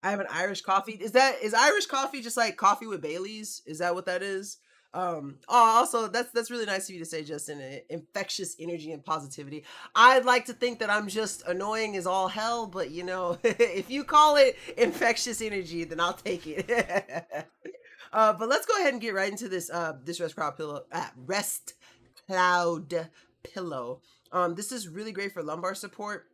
I have an Irish coffee. Is Irish coffee just like coffee with Baileys? Is that what that is? Also, that's really nice of you to say, Justin. Infectious energy and positivity. I'd like to think that I'm just annoying as all hell, but if you call it infectious energy, then I'll take it. But let's go ahead and get right into this rest cloud pillow. This is really great for lumbar support.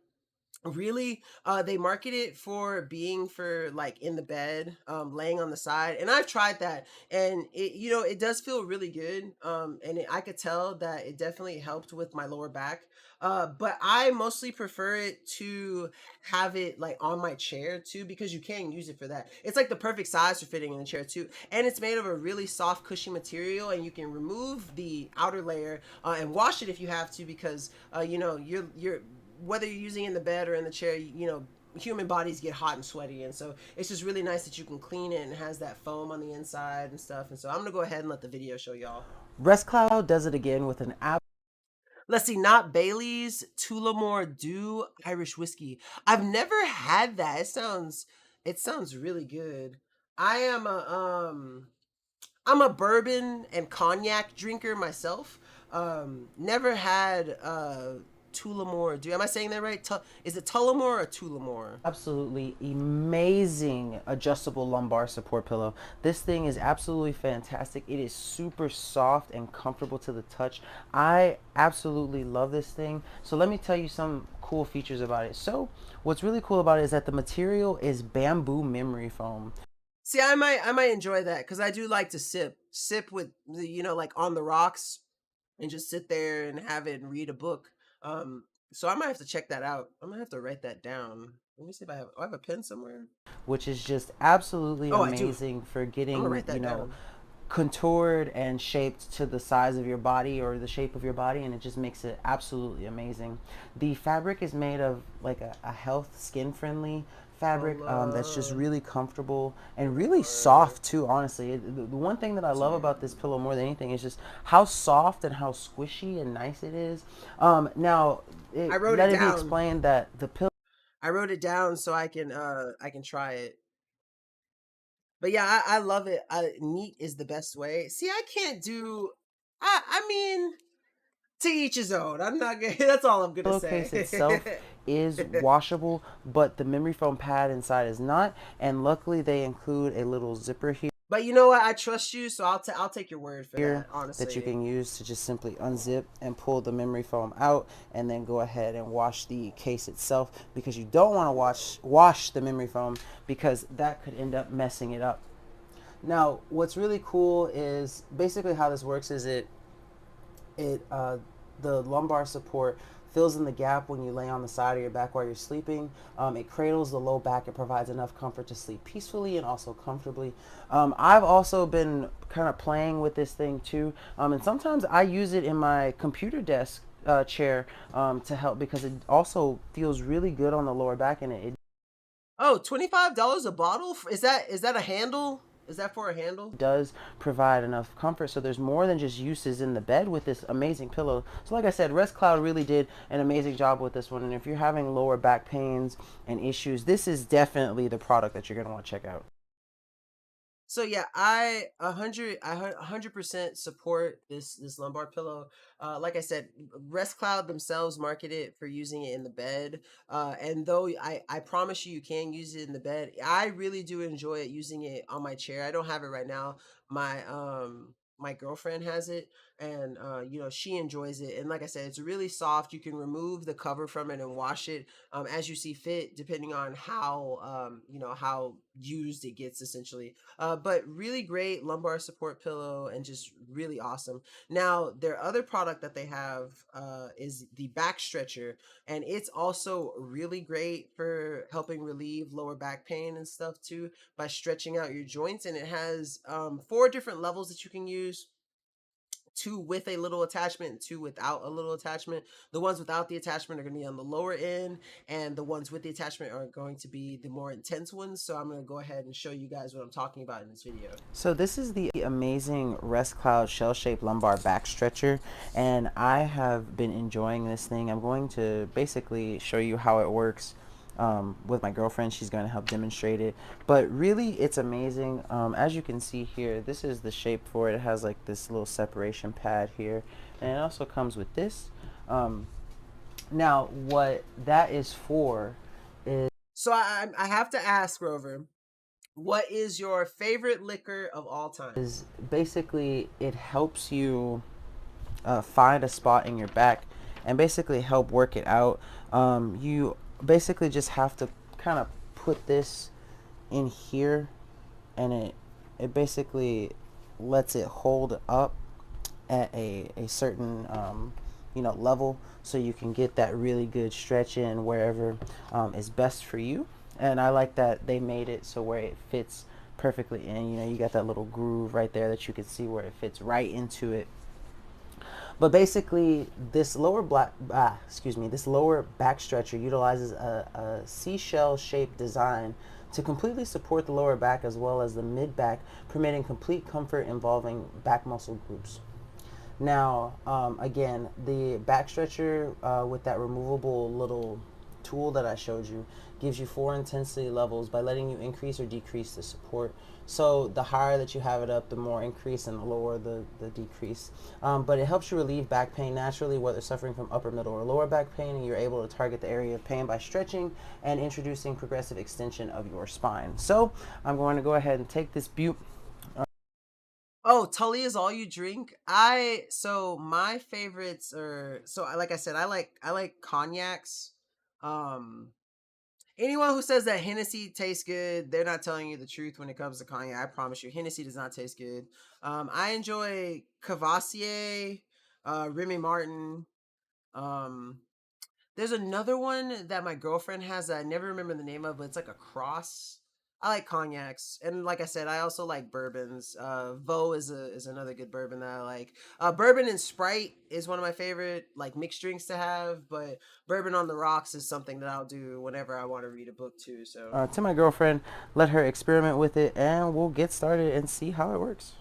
Really, they market it for being for like in the bed, laying on the side, and I've tried that, and it does feel really good. I could tell that it definitely helped with my lower back. But I mostly prefer it to have it like on my chair too, because you can use it for that. It's like the perfect size for fitting in the chair too, and it's made of a really soft, cushy material, and you can remove the outer layer and wash it if you have to, because you're whether you're using it in the bed or in the chair, human bodies get hot and sweaty, and so it's just really nice that you can clean it and it has that foam on the inside and stuff. And so I'm gonna go ahead and let the video show y'all. Rest Cloud does it again with an app. Let's see, not Bailey's, Tullamore Dew Irish whiskey. I've never had that. It sounds really good. I am I'm a bourbon and cognac drinker myself. Never had Tullamore. Am I saying that right? Is it Tullamore or Tullamore? Absolutely amazing adjustable lumbar support pillow. This thing is absolutely fantastic. It is super soft and comfortable to the touch. I absolutely love this thing. So let me tell you some cool features about it. So what's really cool about it is that the material is bamboo memory foam. See, I might enjoy that because I do like to sip with like on the rocks and just sit there and have it and read a book. So I might have to check that out. I'm gonna have to write that down. Let me see if I have. I have a pen somewhere. Which is just absolutely Oh, I do. amazing for I'm gonna getting, write that down. contoured and shaped to the size of your body or the shape of your body, and it just makes it absolutely amazing. The fabric is made of like a health skin friendly fabric that's just Hold really comfortable and really on. soft too, honestly. The one thing that I love about this Dude. pillow more than anything is just how soft and how squishy and nice it is. Now I wrote it let it be down. explained that the pillow I wrote it down so I can try it. But yeah, I love it. Neat is the best way. See, I can't do. I mean, to each his own. I'm not gonna. That's all I'm gonna pillowcase say. itself is washable, but the memory foam pad inside is not. And luckily, they include a little zipper But you know what? I trust you, so I'll take your word for here that. that you Honestly. can use to just simply unzip and pull the memory foam out, and then go ahead and wash the case itself, because you don't want to wash the memory foam, because that could end up messing it up. Now, what's really cool is basically how this works is it the lumbar support fills in the gap when you lay on the side of your back while you're sleeping. It cradles the low back. It provides enough comfort to sleep peacefully and also comfortably. I've also been kind of playing with this thing too, and sometimes I use it in my computer desk chair to help, because it also feels really good on the lower back, and it Oh, $25 a bottle? Is that a handle? Is that for a handle? does provide enough comfort. So there's more than just uses in the bed with this amazing pillow. So like I said, Rest Cloud really did an amazing job with this one. And if you're having lower back pains and issues, this is definitely the product that you're going to want to check out. So yeah, I 100% support this lumbar pillow. Like I said, Rest Cloud themselves market it for using it in the bed. And though I promise you can use it in the bed, I really do enjoy it using it on my chair. I don't have it right now. My girlfriend has it, and she enjoys it. And like I said, it's really soft. You can remove the cover from it and wash it as you see fit, depending on how used it gets essentially. But really great lumbar support pillow and just really awesome. Now, their other product that they have is the back stretcher, and it's also really great for helping relieve lower back pain and stuff too by stretching out your joints. And it has 4 different levels that you can use. Two with a little attachment and two without a little attachment. The ones without the attachment are going to be on the lower end, and the ones with the attachment are going to be the more intense ones. So I'm going to go ahead and show you guys what I'm talking about in this video. So this is the amazing Rest Cloud shell-shaped lumbar back stretcher, and I have been enjoying this thing. I'm going to basically show you how it works with my girlfriend. She's going to help demonstrate it, but really it's amazing. As you can see here, this is the shape for it. It has like this little separation pad here, and it also comes with this. Now what that is for is So I have to ask, Rover, what is your favorite liquor of all time? basically it helps you find a spot in your back and basically help work it out. You basically just have to kind of put this in here, and it basically lets it hold up at a certain level, so you can get that really good stretch in wherever is best for you. And I like that they made it so where it fits perfectly in. You got that little groove right there that you can see where it fits right into it. But basically, this this lower back stretcher utilizes a seashell shaped design to completely support the lower back as well as the mid back, permitting complete comfort involving back muscle groups. Now, again, the back stretcher with that removable little tool that I showed you gives you 4 intensity levels by letting you increase or decrease the support. So the higher that you have it up, the more increase, and the lower the decrease. But it helps you relieve back pain naturally, whether suffering from upper, middle, or lower back pain, and you're able to target the area of pain by stretching and introducing progressive extension of your spine. So I'm going to go ahead and take this butte. Oh, Tully is all you drink. So my favorites are, like I said, I like cognacs. Um Anyone who says that Hennessy tastes good, they're not telling you the truth when it comes to cognac. I promise you, Hennessy does not taste good. I enjoy Cavassier, Remy Martin. Um, there's another one that my girlfriend has that I never remember the name of, but it's like a cross. I like cognacs, and like I said, I also like bourbons. Vo is another good bourbon that I like. Bourbon and Sprite is one of my favorite like mixed drinks to have, but bourbon on the rocks is something that I'll do whenever I want to read a book too. So To my girlfriend, let her experiment with it, and we'll get started and see how it works.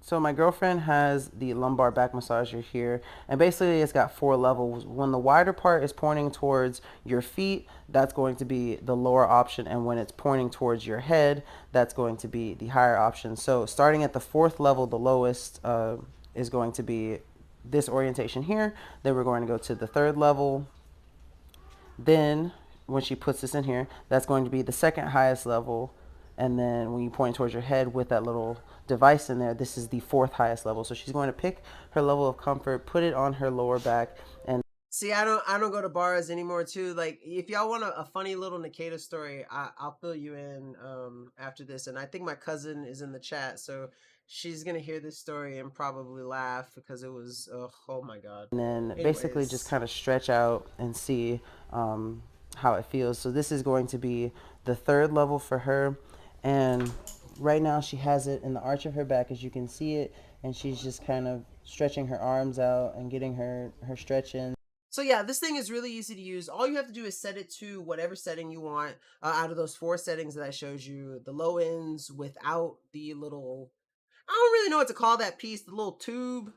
So my girlfriend has the lumbar back massager here, and basically it's got 4 levels. When the wider part is pointing towards your feet, that's going to be the lower option, and when it's pointing towards your head, that's going to be the higher option. So starting at the 4th level, the lowest is going to be this orientation here. Then we're going to go to the 3rd level. Then when she puts this in here, that's going to be the second highest level. And then when you point towards your head with that little device in there, this is the 4th highest level. So she's going to pick her level of comfort, put it on her lower back, and see, I don't go to bars anymore too. Like if y'all want a funny little Nkda story, I'll fill you in after this. And I think my cousin is in the chat, so she's gonna hear this story and probably laugh because it was oh my god. then basically just Anyways, kind of stretch out and see how it feels. So this is going to be the 3rd level for her. And right now she has it in the arch of her back, as you can see it, and she's just kind of stretching her arms out and getting her stretch in. so yeah, this thing is really easy to use. All you have to do is set it to whatever setting you want out of those 4 settings that I showed you. The low ends without the little, I don't really know what to call that piece, the little tube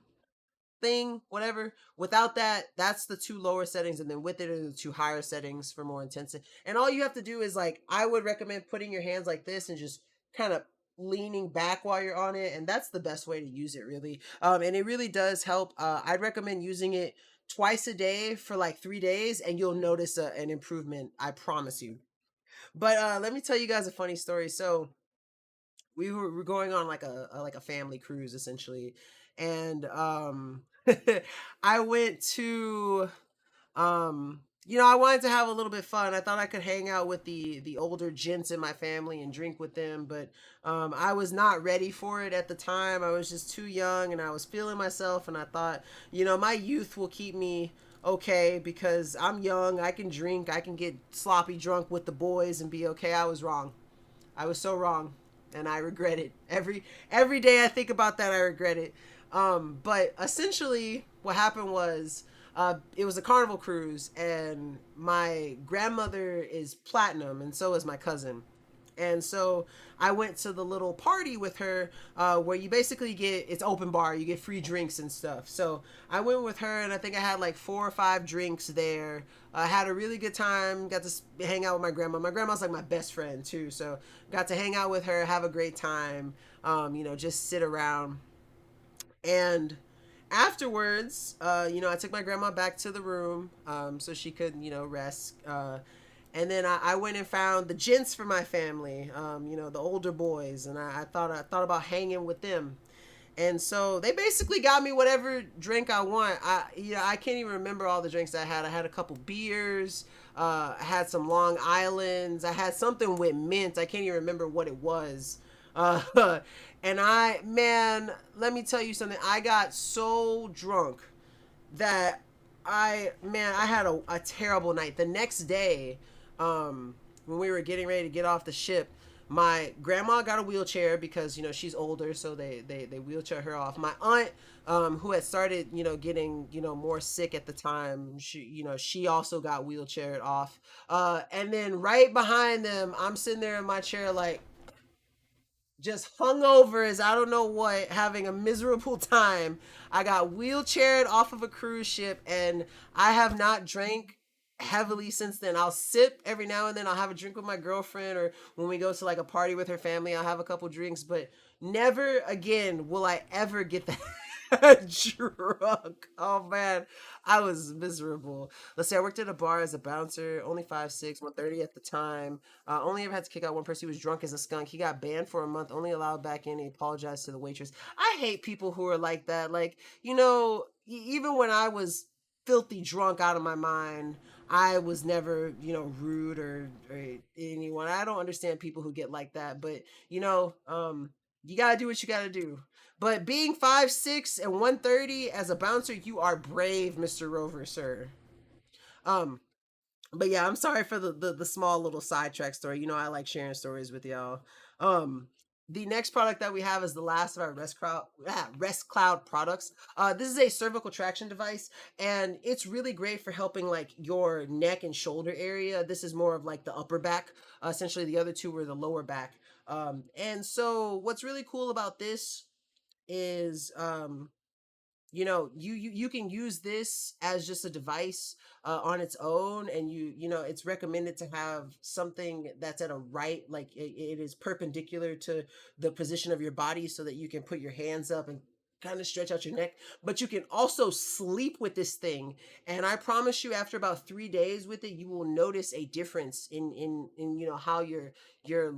thing, whatever. Without that, that's the 2 lower settings, and then with it are the 2 higher settings for more intensity. And all you have to do is like, I would recommend putting your hands like this and just kind of leaning back while you're on it, and that's the best way to use it, really. And it really does help. I'd recommend using it twice a day for like 3 days, and you'll notice an improvement. I promise you. But let me tell you guys a funny story. So we were going on like a family cruise essentially, and I went to I wanted to have a little bit fun. I thought I could hang out with the older gents in my family and drink with them, but I was not ready for it at the time. I was just too young, and I was feeling myself, and I thought, my youth will keep me okay because I'm young. I can drink, I can get sloppy drunk with the boys and be okay. I was wrong. I was so wrong, and I regret it. Every day I think about that, I regret it. But essentially, what happened was, it was a Carnival cruise, and my grandmother is platinum, and so is my cousin. And so I went to the little party with her, where you basically it's open bar, you get free drinks and stuff. So I went with her, and I think I had like 4 or 5 drinks there. I had a really good time, got to hang out with my grandma. My grandma's like my best friend too, so got to hang out with her, have a great time, just sit around. And afterwards, I took my grandma back to the room, so she could, rest. And then I went and found the gents for my family, the older boys, and I thought about hanging with them. And so they basically got me whatever drink I want. I can't even remember all the drinks I had. I had a couple beers. I had some Long Islands. I had something with mint. I can't even remember what it was. And man, let me tell you something. I got so drunk that I had a terrible night. The next day, when we were getting ready to get off the ship, my grandma got a wheelchair because she's older, so they wheelchair her off. My aunt, who had started getting more sick at the time, she also got wheelchaired off. And then right behind them, I'm sitting there in my chair like just hungover as I don't know what, having a miserable time. I got wheelchaired off of a cruise ship, and I have not drank heavily since then. I'll sip every now and then. I'll have a drink with my girlfriend, or when we go to like a party with her family, I'll have a couple drinks, but never again will I ever get that drunk. Oh man, I was miserable. Let's see, I worked at a bar as a bouncer, only 5'6", 130 at the time. Only ever had to kick out one person. He was drunk as a skunk. He got banned for a month, only allowed back in. He apologized to the waitress. I hate people who are like that. Like, even when I was filthy drunk out of my mind, I was never, rude or anyone. I don't understand people who get like that, but you gotta do what you gotta do. But being 5'6" and 130 as a bouncer, you are brave, Mr. Rover, sir. Um, but yeah, I'm sorry for the small little sidetrack story. I like sharing stories with y'all. Um, the next product that we have is the last of our Rest Cloud products. This is a cervical traction device, and it's really great for helping like your neck and shoulder area. This is more of like the upper back. Essentially, the other two were the lower back. And so what's really cool about this is you can use this as just a device on its own, and it's recommended to have something that's at a right, like it is perpendicular to the position of your body, so that you can put your hands up and kind of stretch out your neck. But you can also sleep with this thing, and I promise you, after about 3 days with it, you will notice a difference in how your your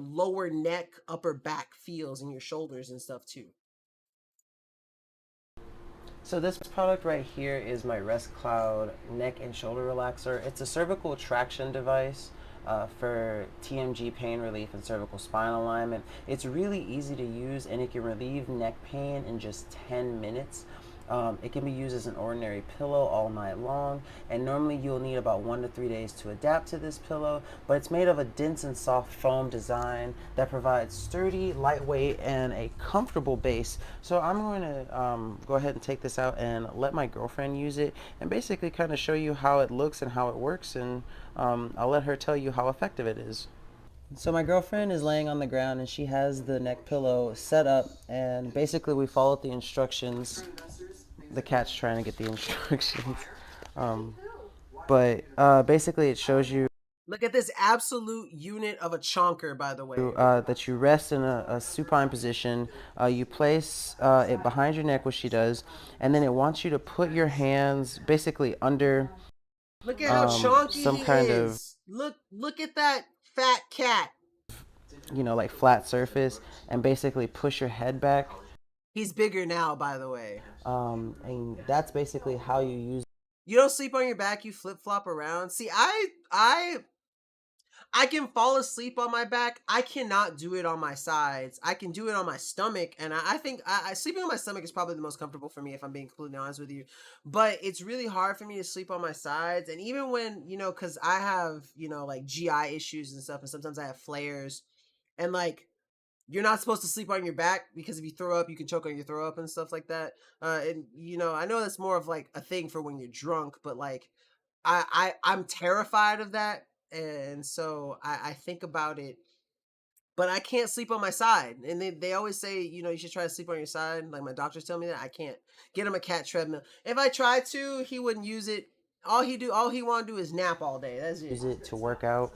lower neck, upper back feels, and your shoulders and stuff too. So this product right here is my Rest Cloud neck and shoulder relaxer. It's a cervical traction device for TMG pain relief and cervical spine alignment. It's really easy to use, and it can relieve neck pain in just 10 minutes. It can be used as an ordinary pillow all night long, and normally you'll need about 1 to 3 days to adapt to this pillow, but it's made of a dense and soft foam design that provides sturdy, lightweight, and a comfortable base. So I'm going to go ahead and take this out and let my girlfriend use it, and basically kind of show you how it looks and how it works, and I'll let her tell you how effective it is. So my girlfriend is laying on the ground, and she has the neck pillow set up, and basically we followed the instructions. The cat's trying to get the instructions. Um, but basically it shows you Look at this absolute unit of a chonker, by the way. that you rest in a supine position. You place it behind your neck, which she does, and then it wants you to put your hands basically under Look at how chonky some he kind of, is. Look at that fat cat. like flat surface, and basically push your head back. He's bigger now, by the way. And that's basically how you use. You don't sleep on your back, you flip flop around. See, I can fall asleep on my back. I cannot do it on my sides. I can do it on my stomach, and I think sleeping on my stomach is probably the most comfortable for me, if I'm being completely honest with you. But it's really hard for me to sleep on my sides, and even when because I have like GI issues and stuff, and sometimes I have flares, and like you're not supposed to sleep on your back, because if you throw up, you can choke on your throw up and stuff like that. And I know that's more of like a thing for when you're drunk, but like I'm terrified of that, and so I think about it, but I can't sleep on my side. And they always say you should try to sleep on your side. Like my doctors tell me that I can't. Get him a cat treadmill. If I tried to, he wouldn't use it. All he want to do is nap all day. That's it. Use it to work out.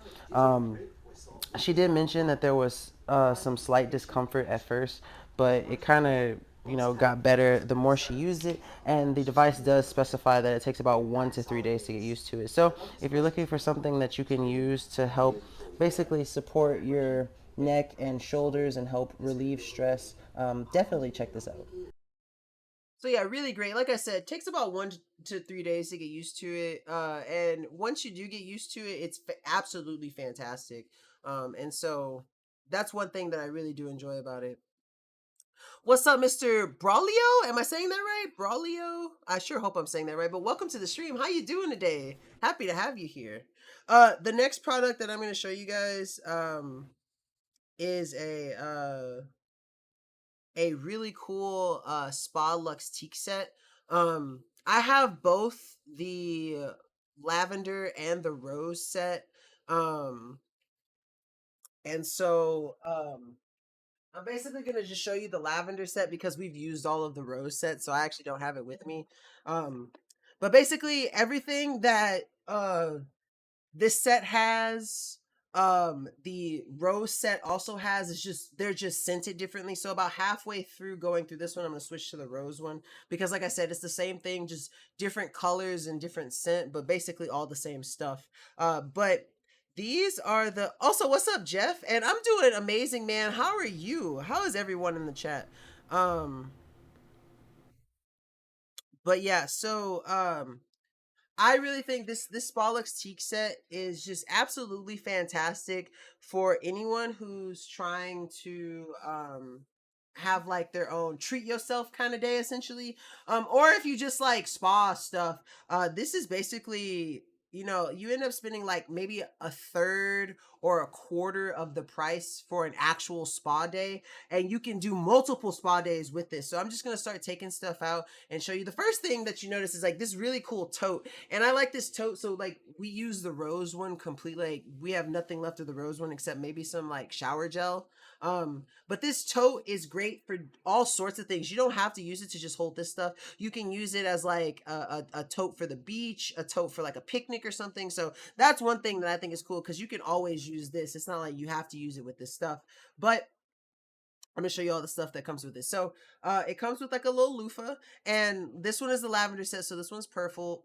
She did mention that there was some slight discomfort at first, but it kind of got better the more she used it, and the device does specify that it takes about 1 to 3 days to get used to it. So if you're looking for something that you can use to help basically support your neck and shoulders and help relieve stress, definitely check this out. So yeah, really great. Like I said, takes about 1 to 3 days to get used to it. And once you do get used to it, it's absolutely fantastic. And so that's one thing that I really do enjoy about it. What's up, Mr. Braulio? Am I saying that right? Braulio? I sure hope I'm saying that right. But welcome to the stream. How you doing today? Happy to have you here. The next product that I'm going to show you guys is a really cool Spa Lux Teak set. I have both the lavender and the rose set. Um, and so I'm basically gonna just show you the lavender set because we've used all of the rose set, so I actually don't have it with me. Um, But basically everything that this set has, the rose set also has, is just they're just scented differently. So about halfway through going through this one, I'm gonna switch to the rose one because, like I said, it's the same thing, just different colors and different scent, but basically all the same stuff. But these are the also. What's up, Jeff? And I'm doing amazing, man. How are you? How is everyone in the chat? Um, but yeah, so I really think this Spallux Teak set is just absolutely fantastic for anyone who's trying to have like their own treat yourself kind of day, essentially. Or if you just like spa stuff, this is basically, you know, you end up spending like maybe a third or a quarter of the price for an actual spa day, and you can do multiple spa days with this. So I'm just gonna start taking stuff out and show you. The first thing that you notice is like this really cool tote, and I like this tote. So like we use the rose one completely. Like we have nothing left of the rose one except maybe some like shower gel. But this tote is great for all sorts of things. You don't have to use it to just hold this stuff. You can use it as like a tote for the beach, a tote for like a picnic or something. So that's one thing that I think is cool because you can always use this. It's not like you have to use it with this stuff. But I'm gonna show you all the stuff that comes with it. So it comes with like a little loofah, and this one is the lavender set. So this one's purple,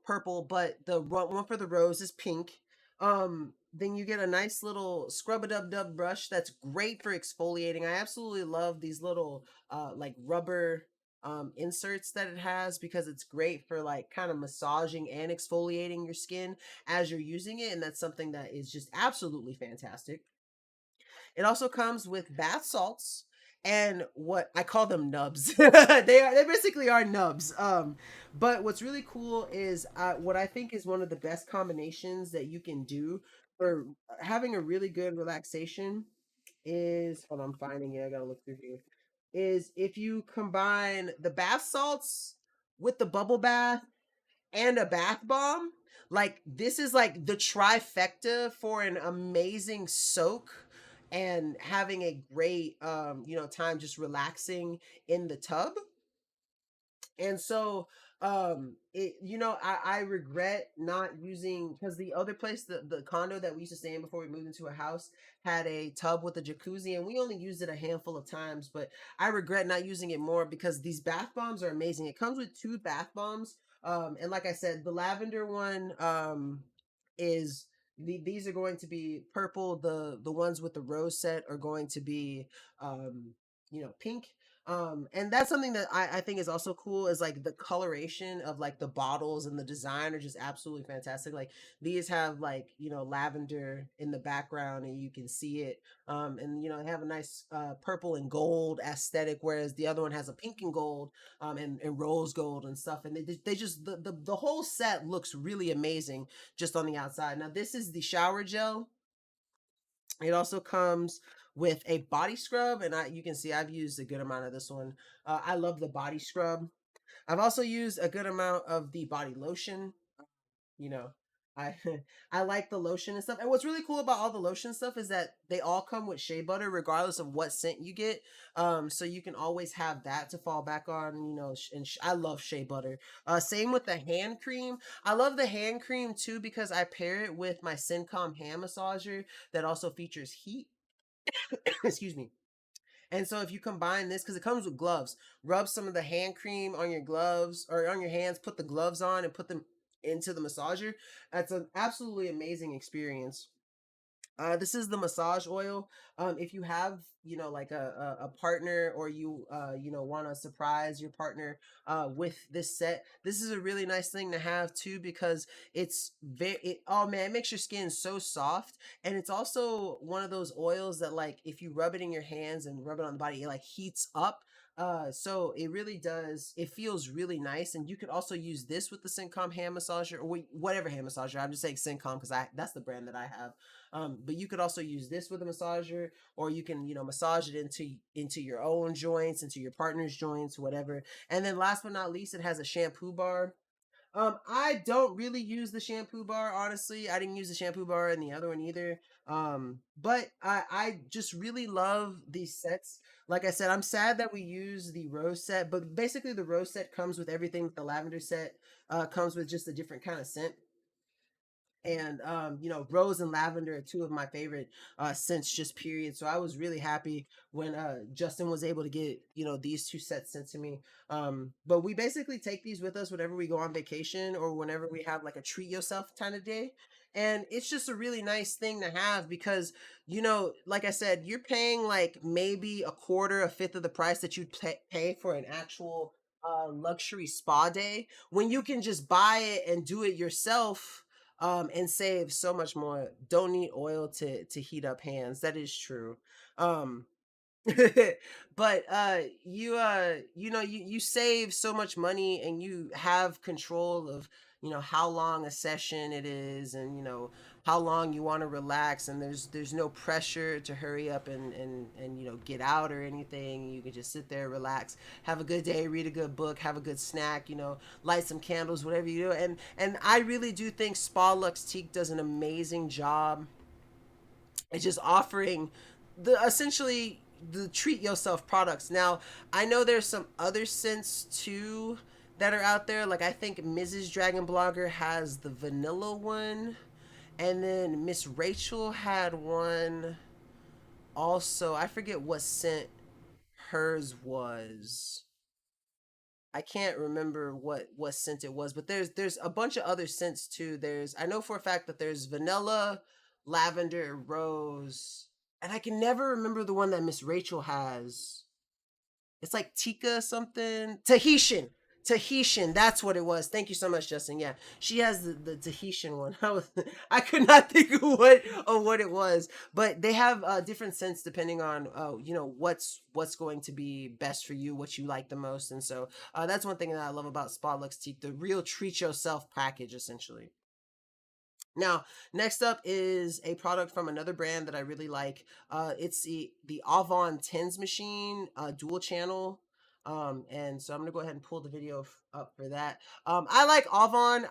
but the one for the rose is pink. Then you get a nice little scrub a dub dub brush that's great for exfoliating. I absolutely love these little like rubber inserts that it has because it's great for like kind of massaging and exfoliating your skin as you're using it, and that's something that is just absolutely fantastic. It also comes with bath salts and what I call them nubs. They basically are nubs. But what's really cool is what I think is one of the best combinations that you can do for having a really good relaxation is, hold on, I'm finding it. I gotta look through here. Is if you combine the bath salts with the bubble bath and a bath bomb. Like this is like the trifecta for an amazing soak and having a great time just relaxing in the tub. And so I regret not using, because the other place, the condo that we used to stay in before we moved into a house, had a tub with a jacuzzi, and we only used it a handful of times, but I regret not using it more because these bath bombs are amazing. It comes with two bath bombs. And like I said, the lavender one is these are going to be purple. The ones with the rose set are going to be pink. And that's something that I think is also cool, is like the coloration of like the bottles and the design are just absolutely fantastic. Like these have like, lavender in the background and you can see it. And they have a nice purple and gold aesthetic, whereas the other one has a pink and gold and rose gold and stuff. And they just the whole set looks really amazing just on the outside. Now this is the shower gel. It also comes with a body scrub, and you can see I've used a good amount of this one. I love the body scrub. I've also used a good amount of the body lotion. You know, I I like the lotion and stuff. And what's really cool about all the lotion stuff is that they all come with shea butter, regardless of what scent you get. So you can always have that to fall back on. I love shea butter. Same with the hand cream. I love the hand cream too because I pair it with my Syncom hand massager that also features heat. Excuse me. And so if you combine this, because it comes with gloves, rub some of the hand cream on your gloves or on your hands, put the gloves on and put them into the massager. That's an absolutely amazing experience. This is the massage oil. If you have, like a partner, or you, want to surprise your partner with this set, this is a really nice thing to have too, because oh man, it makes your skin so soft. And it's also one of those oils that, like, if you rub it in your hands and rub it on the body, it like heats up. So it really does. It feels really nice, and you could also use this with the Syncom hand massager, or whatever hand massager. I'm just saying Syncom because that's the brand that I have. But you could also use this with a massager, or you can, massage it into your own joints, into your partner's joints, whatever. And then last but not least, it has a shampoo bar. I don't really use the shampoo bar, honestly. I didn't use the shampoo bar in the other one either. But I just really love these sets. Like I said, I'm sad that we use the rose set, but basically the rose set comes with everything. The lavender set comes with just a different kind of scent. And you know, rose and lavender are two of my favorite scents, just period. So I was really happy when Justin was able to get, you know, these two sets sent to me. But we basically take these with us whenever we go on vacation or whenever we have like a treat yourself kind of day. And it's just a really nice thing to have because, you know, like I said, you're paying like maybe a quarter, a fifth of the price that you'd pay for an actual luxury spa day when you can just buy it and do it yourself, and save so much more. Don't need oil to heat up hands. That is true. Um, but you know, you save so much money and you have control of, you know, how long a session it is, and you know how long you want to relax, and there's no pressure to hurry up and you know, get out or anything. You can just sit there, relax, have a good day, read a good book, have a good snack, you know, light some candles, whatever you do. And I really do think Spa Lux Teak does an amazing job. It's just offering the essentially the treat yourself products. Now, I know there's some other scents too that are out there. Like I think Mrs. Dragon Blogger has the vanilla one, and then Miss Rachel had one also. I forget what scent hers was. I can't remember what scent it was, but there's a bunch of other scents too. There's, I know for a fact that there's vanilla, lavender, rose, and I can never remember the one that Miss Rachel has. It's like Tika something. Tahitian. Tahitian. That's what it was. Thank you so much, Justin. Yeah. She has the Tahitian one. I could not think of what it was. But they have different scents depending on you know, what's going to be best for you, what you like the most. And so that's one thing that I love about Spot Lux Teak, the real treat yourself package, essentially. Now, next up is a product from another brand that I really like. It's the Avon Tens machine, dual channel. And so I'm gonna go ahead and pull the video up for that. I like Avon.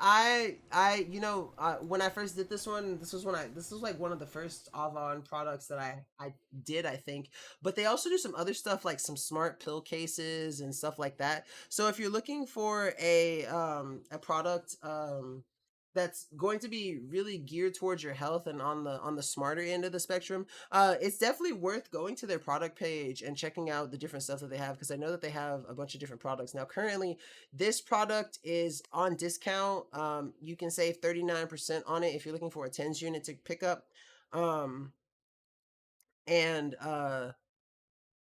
You know, when I first did this one, this was like one of the first Avon products that I did, I think. But they also do some other stuff like some smart pill cases and stuff like that. So if you're looking for a product, that's going to be really geared towards your health and on the smarter end of the spectrum, it's definitely worth going to their product page and checking out the different stuff that they have, because I know that they have a bunch of different products. Now currently this product is on discount. You can save 39% on it if you're looking for a tens unit to pick up. um and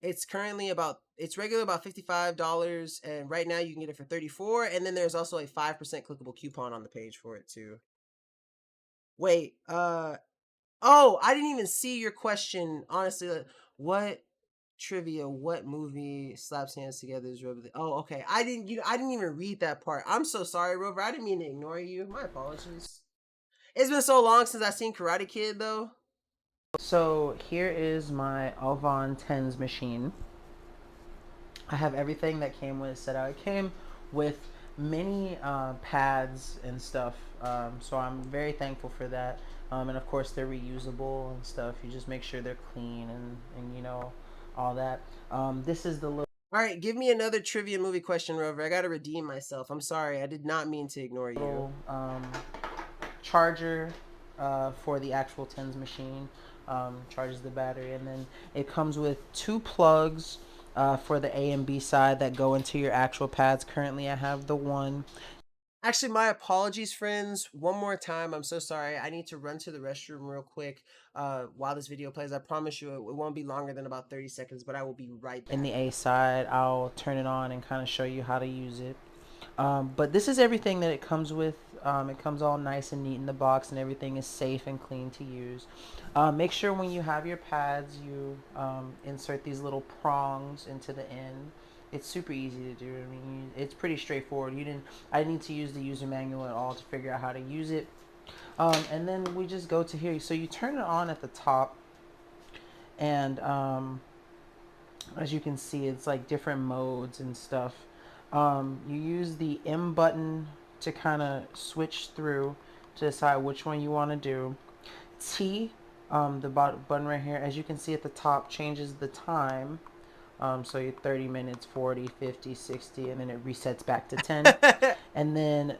it's currently about, it's regular about $55, and right now you can get it for 34, and then there's also a 5% clickable coupon on the page for it too. Wait, oh, I didn't even see your question. Honestly, like, what trivia? What movie slaps hands together is Rover? Oh, okay. I didn't even read that part. I'm so sorry, Rover. I didn't mean to ignore you. My apologies. It's been so long since I seen Karate Kid, though. So here is my Avon Tens machine. I have everything that came with it set out. It came with many pads and stuff, so I'm very thankful for that. And of course, they're reusable and stuff. You just make sure they're clean and you know, all that. This is the little All right, give me another trivia movie question, Rover. I gotta redeem myself. I'm sorry. I did not mean to ignore you. charger for the actual tens machine. Charges the battery, and then it comes with two plugs for the A and B side that go into your actual pads. Currently, I have the one. Actually, my apologies, friends. One more time. I'm so sorry. I need to run to the restroom real quick while this video plays. I promise you it won't be longer than about 30 seconds, but I will be right In the back. A side, I'll turn it on and kind of show you how to use it. But this is everything that it comes with. It comes all nice and neat in the box, and everything is safe and clean to use. Make sure when you have your pads, you insert these little prongs into the end. It's super easy to do. I mean, it's pretty straightforward. You didn't. I didn't need to use the user manual at all to figure out how to use it. And then we just go to here. So you turn it on at the top, and as you can see, it's like different modes and stuff. You use the M button to kind of switch through to decide which one you want to do. T, the button right here, as you can see at the top, changes the time. So you're 30 minutes, 40, 50, 60, and then it resets back to 10. And then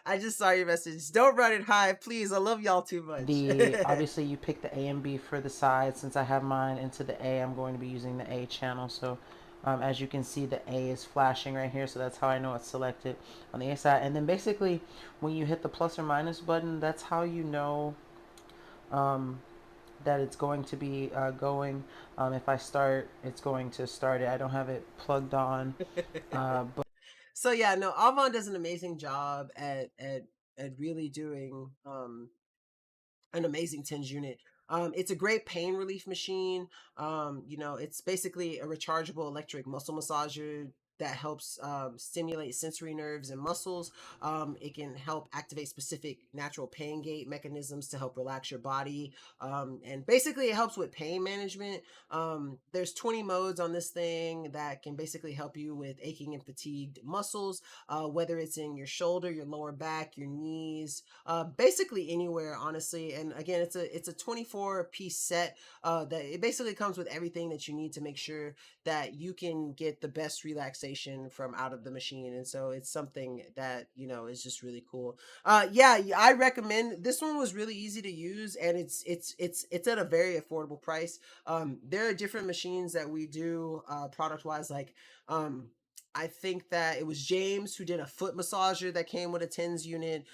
I just saw your message. Don't run it high, please. I love y'all too much. obviously you pick the A and B for the side. Since I have mine into the A, I'm going to be using the A channel. So as you can see, the A is flashing right here, so that's how I know it's selected on the A side. And then basically when you hit the plus or minus button, that's how you know that it's going to be going. If I start, it's going to start it. I don't have it plugged on, but So yeah, no, Avon does an amazing job at really doing an amazing TENS unit. It's a great pain relief machine. It's basically a rechargeable electric muscle massager that helps stimulate sensory nerves and muscles. It can help activate specific natural pain gate mechanisms to help relax your body. And basically, it helps with pain management. There's 20 modes on this thing that can basically help you with aching and fatigued muscles, whether it's in your shoulder, your lower back, your knees, basically anywhere, honestly. And again, it's a 24-piece set that it basically comes with everything that you need to make sure that you can get the best relaxation from out of the machine. And so it's something that is just really cool. Yeah, I recommend this one. Was really easy to use, and it's at a very affordable price. There are different machines that we do product wise, like I think that it was James who did a foot massager that came with a TENS unit.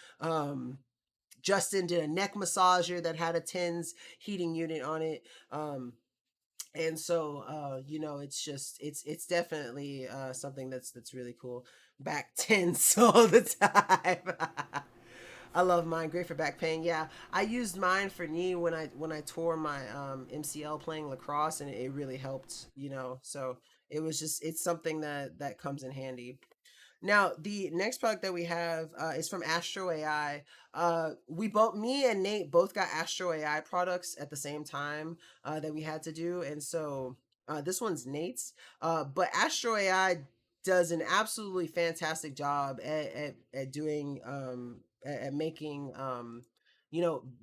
Justin did a neck massager that had a TENS heating unit on it. And so it's just it's definitely something that's really cool. Back TENS all the time. I love mine. Great for back pain. Yeah, I used mine for knee when I tore my MCL playing lacrosse, and it really helped. So it's something that comes in handy. Now, the next product that we have is from Astro AI. Me and Nate both got Astro AI products at the same time that we had to do, and so this one's Nate's. But Astro AI does an absolutely fantastic job at doing at making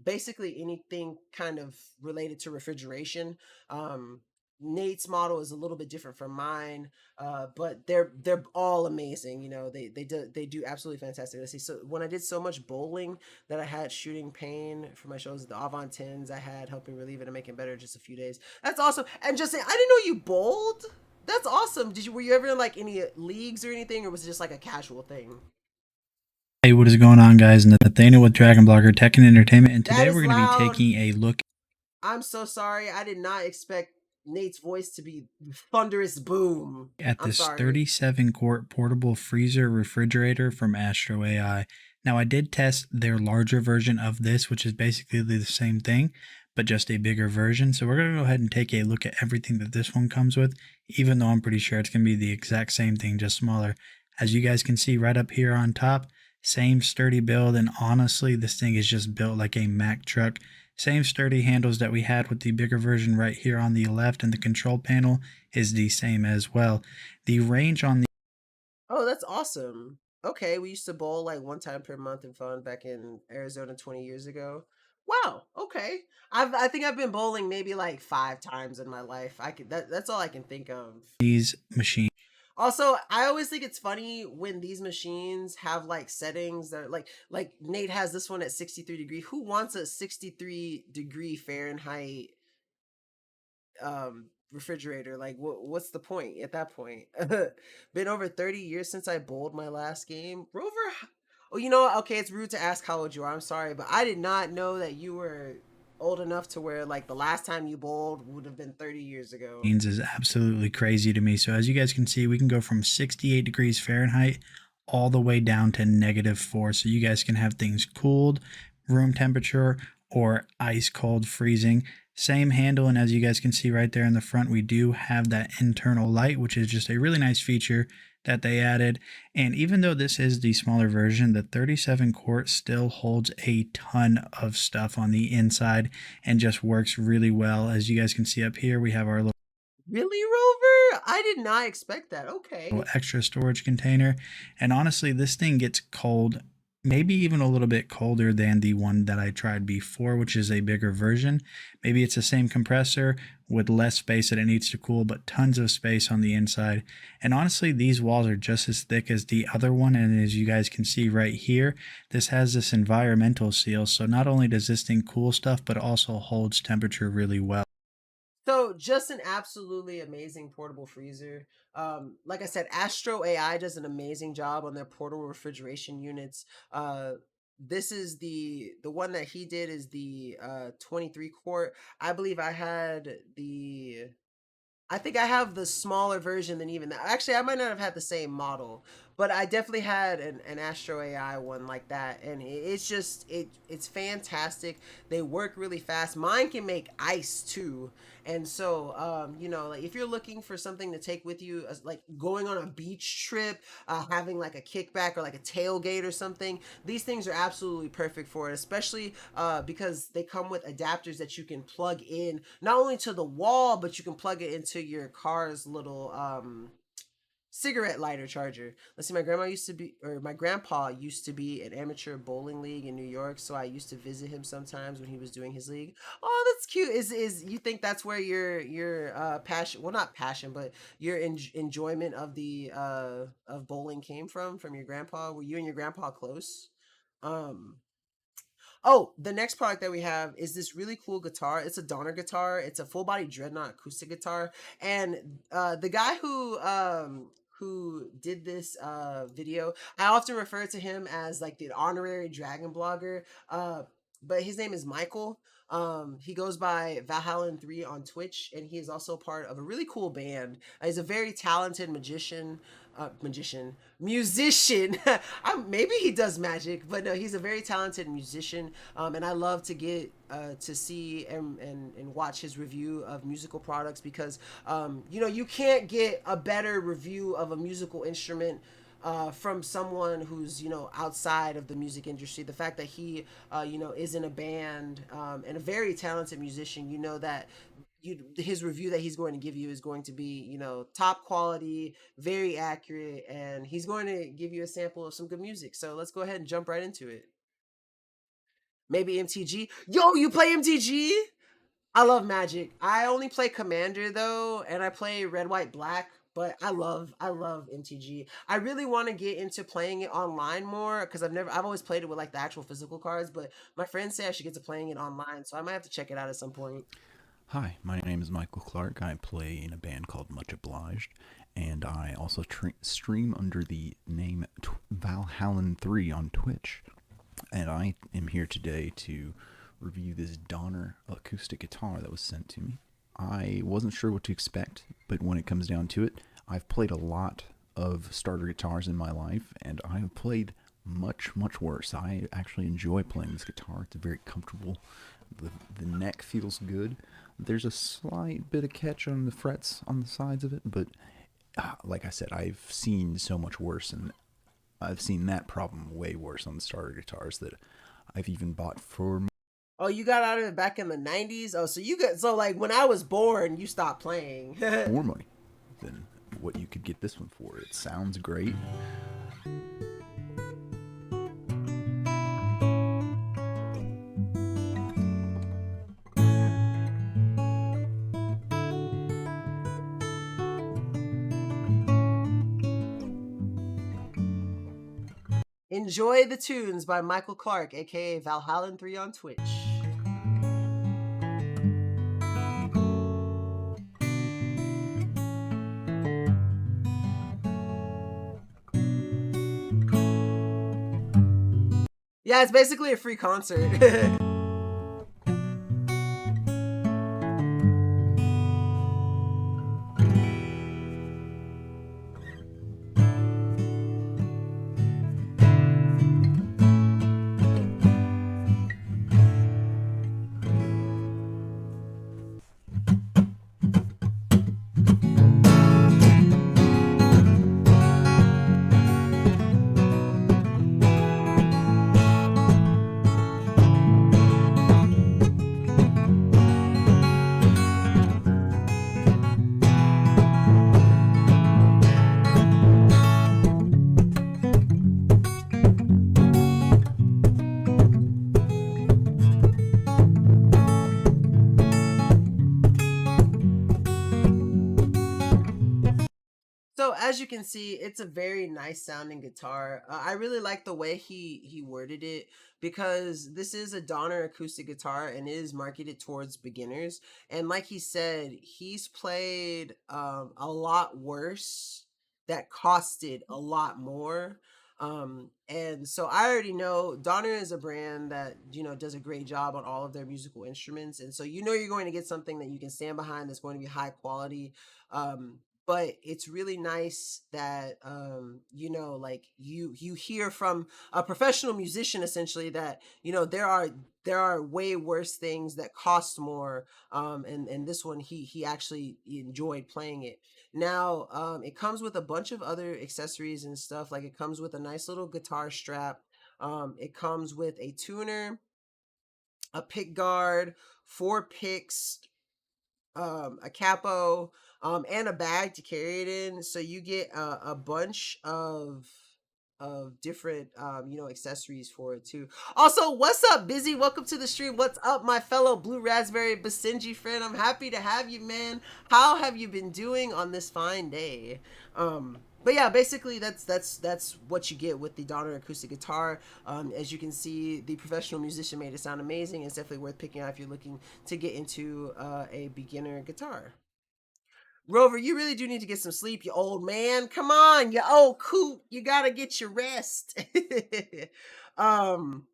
basically anything kind of related to refrigeration. Um, Nate's model is a little bit different from mine, but they're all amazing. They do absolutely fantastic. Let's see. So when I did so much bowling that I had shooting pain for my shows, the Avant Tens I had helping relieve it and making better just a few days. That's awesome. And just saying, I didn't know you bowled. That's awesome. Were you ever in like any leagues or anything, or was it just like a casual thing? Hey, what is going on, guys? Nathaniel with Dragon Blogger Tech and Entertainment, and That today is we're going to be loud. taking a look I'm so sorry. I did not expect Nate's voice to be thunderous boom. at I'm this sorry. 37-quart portable freezer refrigerator from Astro AI. Now, I did test their larger version of this, which is basically the same thing, but just a bigger version. So we're going to go ahead and take a look at everything that this one comes with, even though I'm pretty sure it's going to be the exact same thing, just smaller. As you guys can see right up here on top, same sturdy build, and honestly, this thing is just built like a Mack truck. Same sturdy handles that we had with the bigger version right here on the left, and the control panel is the same as well. The range on the Oh, that's awesome. Okay, we used to bowl like one time per month in fun back in Arizona 20 years ago. Wow. Okay. I think I've been bowling maybe like 5 times in my life. That's all I can think of. these machines Also, I always think it's funny when these machines have like settings that are like Nate has this one at 63 degree. Who wants a 63-degree Fahrenheit refrigerator? Like what's the point at that point? Been over 30 years since I bowled my last game. Rover. Oh, you know what? Okay, it's rude to ask how old you are. I'm sorry, but I did not know that you were old enough to where like the last time you bowled would have been 30 years ago. is absolutely crazy to me. So as you guys can see, we can go from 68 degrees Fahrenheit all the way down to -4. So you guys can have things cooled, room temperature, or ice cold freezing. Same handle, and as you guys can see right there in the front, we do have that internal light, which is just a really nice feature that they added. And even though this is the smaller version, the 37 quart still holds a ton of stuff on the inside and just works really well. As you guys can see up here, we have our little Really, Rover? I did not expect that. Okay. extra storage container, and honestly, this thing gets cold maybe even a little bit colder than the one that I tried before, which is a bigger version. Maybe it's the same compressor with less space that it needs to cool, but tons of space on the inside. And honestly, these walls are just as thick as the other one. And as you guys can see right here, this has this environmental seal. So not only does this thing cool stuff, but also holds temperature really well. So just an absolutely amazing portable freezer. Like I said, Astro AI does an amazing job on their portable refrigeration units. This is the one that he did is the 23 quart. I believe I think I have the smaller version than even that. Actually, I might not have had the same model, but I definitely had an Astro AI one like that, and it's just it's fantastic. They work really fast. Mine can make ice too, and so you know, like if you're looking for something to take with you, like going on a beach trip, having like a kickback or like a tailgate or something, these things are absolutely perfect for it, especially because they come with adapters that you can plug in not only to the wall, but you can plug it into your car's little cigarette lighter charger. Let's see, my grandpa used to be an amateur bowling league in New York, so I used to visit him sometimes when he was doing his league. Oh, that's cute. Is you think that's where your passion, well, not passion, but your enjoyment of the of bowling came from your grandpa? Were you and your grandpa close? Um Oh, the next product that we have is this really cool guitar. It's a Donner guitar. It's a full body dreadnought acoustic guitar, and the guy who did this video, I often refer to him as like the honorary dragon blogger. But his name is Michael. He goes by Valhallan3 on Twitch, and he is also part of a really cool band. He's a very talented musician. Maybe he does magic, but no, he's a very talented musician. And I love to get to see and watch his review of musical products because you know, you can't get a better review of a musical instrument from someone who's, you know, outside of the music industry. The fact that he you know, is in a band and a very talented musician, you know that his review that he's going to give you is going to be, you know, top quality, very accurate, and he's going to give you a sample of some good music. So let's go ahead and jump right into it. Maybe MTG. Yo, you play MTG? I love Magic. I only play Commander though, and I play Red, White, Black. But I love MTG. I really want to get into playing it online more because I've always played it with like the actual physical cards. But my friends say I should get to playing it online, so I might have to check it out at some point. Hi, my name is Michael Clark. I play in a band called Much Obliged, and I also stream under the name Valhallan3 on Twitch. And I am here today to review this Donner acoustic guitar that was sent to me. I wasn't sure what to expect, but when it comes down to it, I've played a lot of starter guitars in my life, and I have played much, much worse. I actually enjoy playing this guitar. It's very comfortable. The neck feels good. There's a slight bit of catch on the frets on the sides of it, but like I said, I've seen so much worse, and I've seen that problem way worse on the starter guitars that I've even bought for Oh, you got out of it back in the 90s? Oh, so like when I was born, you stopped playing. more money than what you could get this one for. It sounds great. Enjoy the Tunes by Michael Clark, aka Valhallan3 on Twitch. Yeah, it's basically a free concert. as you can see, it's a very nice sounding guitar. I really like the way he worded it, because this is a Donner acoustic guitar and it is marketed towards beginners. And like he said, he's played a lot worse that costed a lot more. And so I already know Donner is a brand that, you know, does a great job on all of their musical instruments. And so, you know, you're going to get something that you can stand behind that's going to be high quality. But it's really nice that, you know, like you hear from a professional musician essentially that, you know, there are way worse things that cost more. And this one, he actually enjoyed playing it. Now, it comes with a bunch of other accessories and stuff. Like, it comes with a nice little guitar strap. It comes with a tuner, a pick guard, 4 picks, a capo, and a bag to carry it in. So you get a bunch of different, you know, accessories for it too. Also, what's up, Busy? Welcome to the stream. What's up, my fellow Blue Raspberry Basenji friend? I'm happy to have you, man. How have you been doing on this fine day? But yeah, basically that's what you get with the Donner acoustic guitar. As you can see, the professional musician made it sound amazing. It's definitely worth picking out if you're looking to get into a beginner guitar. Rover, you really do need to get some sleep, you old man. Come on, you old coot. You gotta get your rest. um,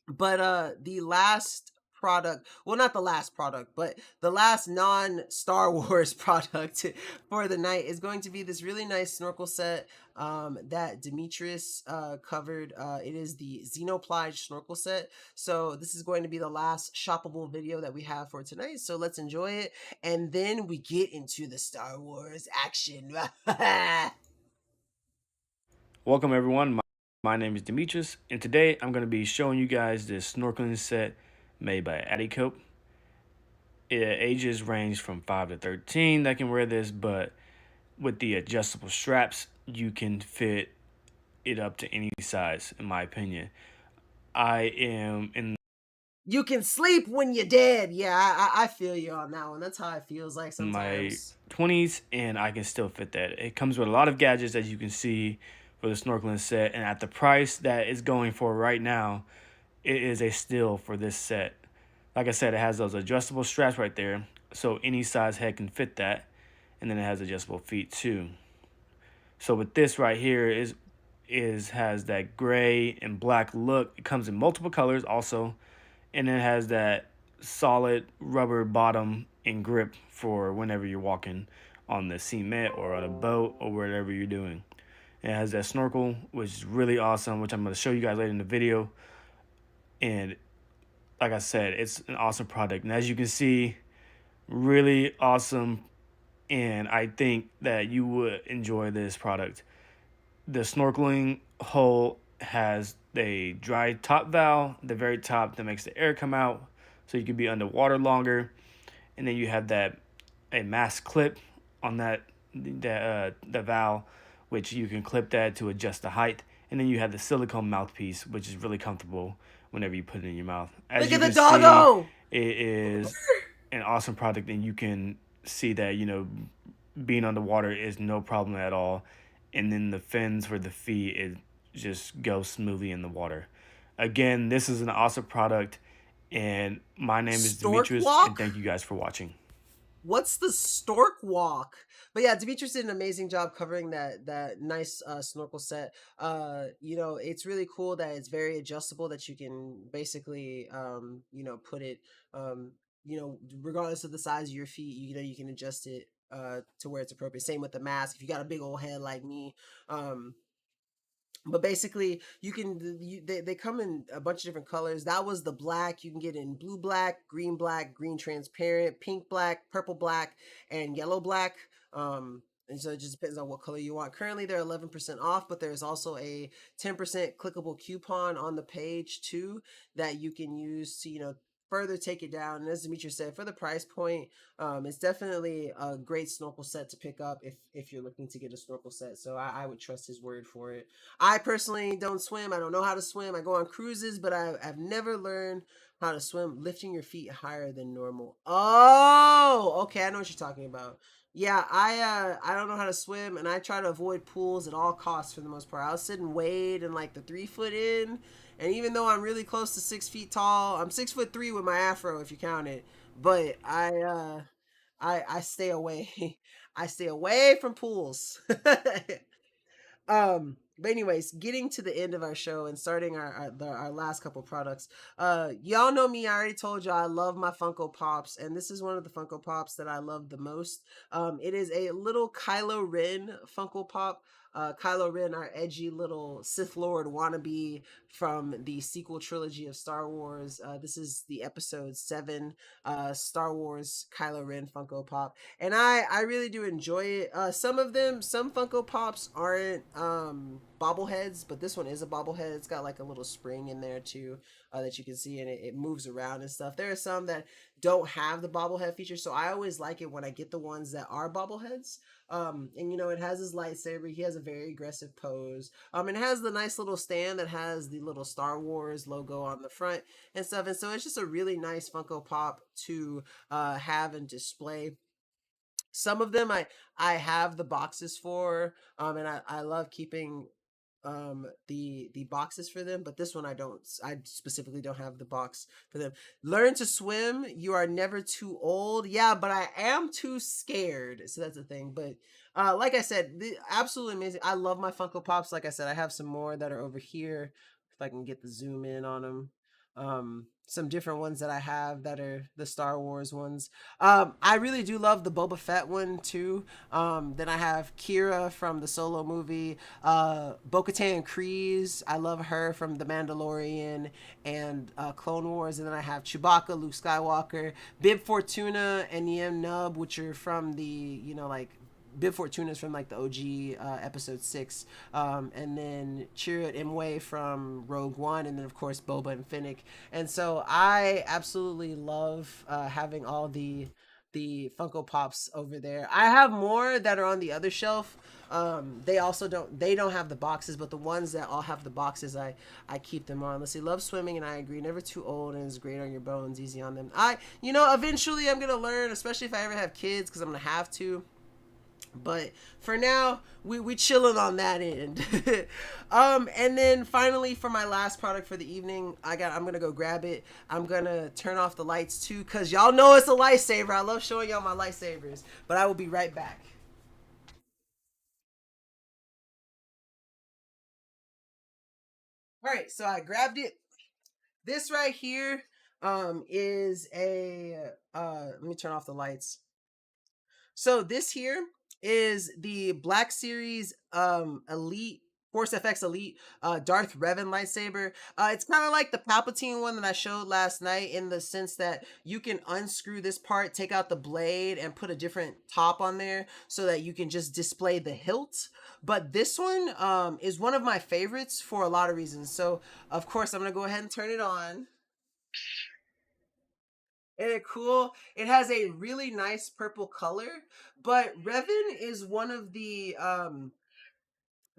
but the last product, well, not the last product, but the last non-Star Wars product for the night is going to be this really nice snorkel set that Demetrius covered. It is the Xenoplage snorkel set. So this is going to be the last shoppable video that we have for tonight. So let's enjoy it, and then we get into the Star Wars action. Welcome everyone, my name is Demetrius, and today I'm going to be showing you guys this snorkeling set made by Adicope. Ages range from 5 to 13 that can wear this, but with the adjustable straps, you can fit it up to any size, in my opinion. I am in You can sleep when you're dead. Yeah, I feel you on that one. That's how it feels like my sometimes. 20s, and I can still fit that. It comes with a lot of gadgets, as you can see, for the snorkeling set, and at the price that it's going for right now, it is a steal for this set. Like I said, it has those adjustable straps right there, so any size head can fit that, and then it has adjustable feet too. So with this right here is has that gray and black look. It comes in multiple colors also, and it has that solid rubber bottom and grip for whenever you're walking on the cement or on a boat or whatever you're doing. It has that snorkel, which is really awesome, which I'm going to show you guys later in the video. And like I said, it's an awesome product. And as you can see, really awesome. And I think that you would enjoy this product. The snorkeling hole has a dry top valve, the very top, that makes the air come out so you can be underwater longer. And then you have a mask clip on that the valve, which you can clip that to adjust the height. And then you have the silicone mouthpiece, which is really comfortable whenever you put it in your mouth. As Look you at the can doggo. see, it is an awesome product, and you can see that, you know, being underwater is no problem at all. And then the fins for the feet, it just goes smoothly in the water. Again, this is an awesome product, and my name is Stork Demetrius, and walk? thank you guys for watching. What's the stork walk? But yeah, Demetrius did an amazing job covering that nice snorkel set. You know, it's really cool that it's very adjustable, that you can basically you know, put it you know, regardless of the size of your feet, you know, you can adjust it to where it's appropriate. Same with the mask. If you got a big old head like me, but basically you can they come in a bunch of different colors. That was the black. You can get in blue black, green transparent, pink black, purple black, and yellow black. And so it just depends on what color you want. Currently they're 11% off, but there's also a 10% clickable coupon on the page too that you can use to, you know, further take it down. And as Demetrius said, for the price point, it's definitely a great snorkel set to pick up if you're looking to get a snorkel set. So I would trust his word for it. I personally don't swim. I don't know how to swim. I go on cruises, but I've never learned how to swim lifting your feet higher than normal. Oh, okay. I know what you're talking about. Yeah, I don't know how to swim, and I try to avoid pools at all costs for the most part. I'll sit and wade in like the 3 foot in, and even though I'm really close to 6 feet tall, I'm 6'3" with my afro if you count it. But I stay away. I stay away from pools. But anyways, getting to the end of our show and starting our last couple products. Y'all know me. I already told y'all I love my Funko Pops, and this is one of the Funko Pops that I love the most. It is a little Kylo Ren Funko Pop. Kylo Ren, our edgy little Sith Lord wannabe from the sequel trilogy of Star Wars. This is the Episode 7 Star Wars Kylo Ren Funko Pop, and I really do enjoy it. Some Funko Pops aren't bobbleheads, but this one is a bobblehead. It's got like a little spring in there too, that you can see, and it moves around and stuff. There are some that don't have the bobblehead feature, so I always like it when I get the ones that are bobbleheads. And it has his lightsaber. He has a very aggressive pose. It has the nice little stand that has the little Star Wars logo on the front and stuff, and so it's just a really nice Funko Pop to have and display. Some of them I have the boxes for, and I love keeping the boxes for them, but this one I specifically don't have the box for them. Learn to swim. You are never too old. Yeah, but I am too scared, so that's the thing. But like I said, absolutely amazing. I love my Funko Pops. Like I said, I have some more that are over here if I can get the zoom in on them. Some different ones that I have that are the Star Wars ones. I really do love the Boba Fett one too. Then I have Kira from the Solo movie. Bo-Katan Kryze, I love her from The Mandalorian and Clone Wars. And then I have Chewbacca, Luke Skywalker, Bib Fortuna, and Nien Nub, which are from the, like Bib Fortuna's from like the OG Episode 6, and then Chirrut Imwe from Rogue One, and then of course Boba and Finnick. And so I absolutely love having all the Funko Pops over there. I have more that are on the other shelf. They don't have the boxes, but the ones that all have the boxes, I keep them on. Let's see, love swimming, and I agree. Never too old, and it's great on your bones. Easy on them. Eventually I'm gonna learn, especially if I ever have kids, because I'm gonna have to. But for now, we chilling on that end. And then finally, for my last product for the evening, I'm gonna go grab it. I'm gonna turn off the lights too, cause y'all know it's a lightsaber. I love showing y'all my lightsabers. But I will be right back. All right, so I grabbed it. This right here is a let me turn off the lights. So this here is the Black Series Elite Force FX Elite Darth Revan lightsaber. It's kind of like the Palpatine one that I showed last night, in the sense that you can unscrew this part, take out the blade, and put a different top on there so that you can just display the hilt. But this one is one of my favorites for a lot of reasons. So of course I'm gonna go ahead and turn it on. Isn't it cool? It has a really nice purple color, but Revan is one of the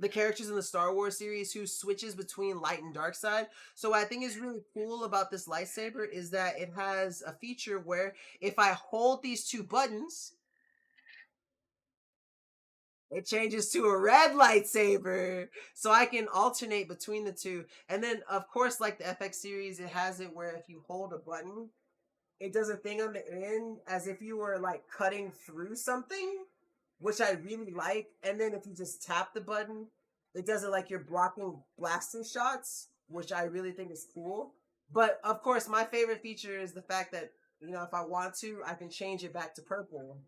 characters in the Star Wars series who switches between light and dark side. So what I think is really cool about this lightsaber is that it has a feature where if I hold these two buttons, it changes to a red lightsaber. So I can alternate between the two. And then of course, like the FX series, it has it where if you hold a button, it does a thing on the end as if you were like cutting through something, which I really like. And then if you just tap the button, it does it like you're blocking blasting shots, which I really think is cool. But of course, my favorite feature is the fact that, if I want to, I can change it back to purple.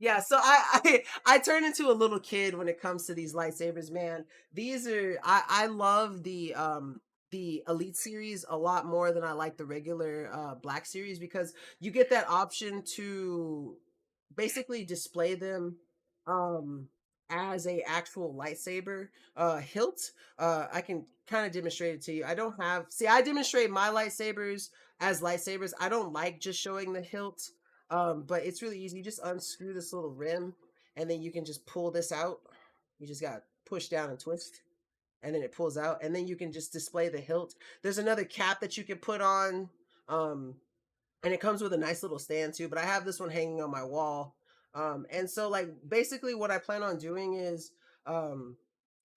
Yeah, so I turn into a little kid when it comes to these lightsabers, man. I love the Elite series a lot more than I like the regular Black series, because you get that option to basically display them um as a actual lightsaber hilt. I can kind of demonstrate it to you. I demonstrate my lightsabers as lightsabers. I don't like just showing the hilt. But it's really easy. You just unscrew this little rim, and then you can just pull this out. You just got to push down and twist, and then it pulls out, and then you can just display the hilt. There's another cap that you can put on. And it comes with a nice little stand too. But I have this one hanging on my wall. And so like basically what I plan on doing is um,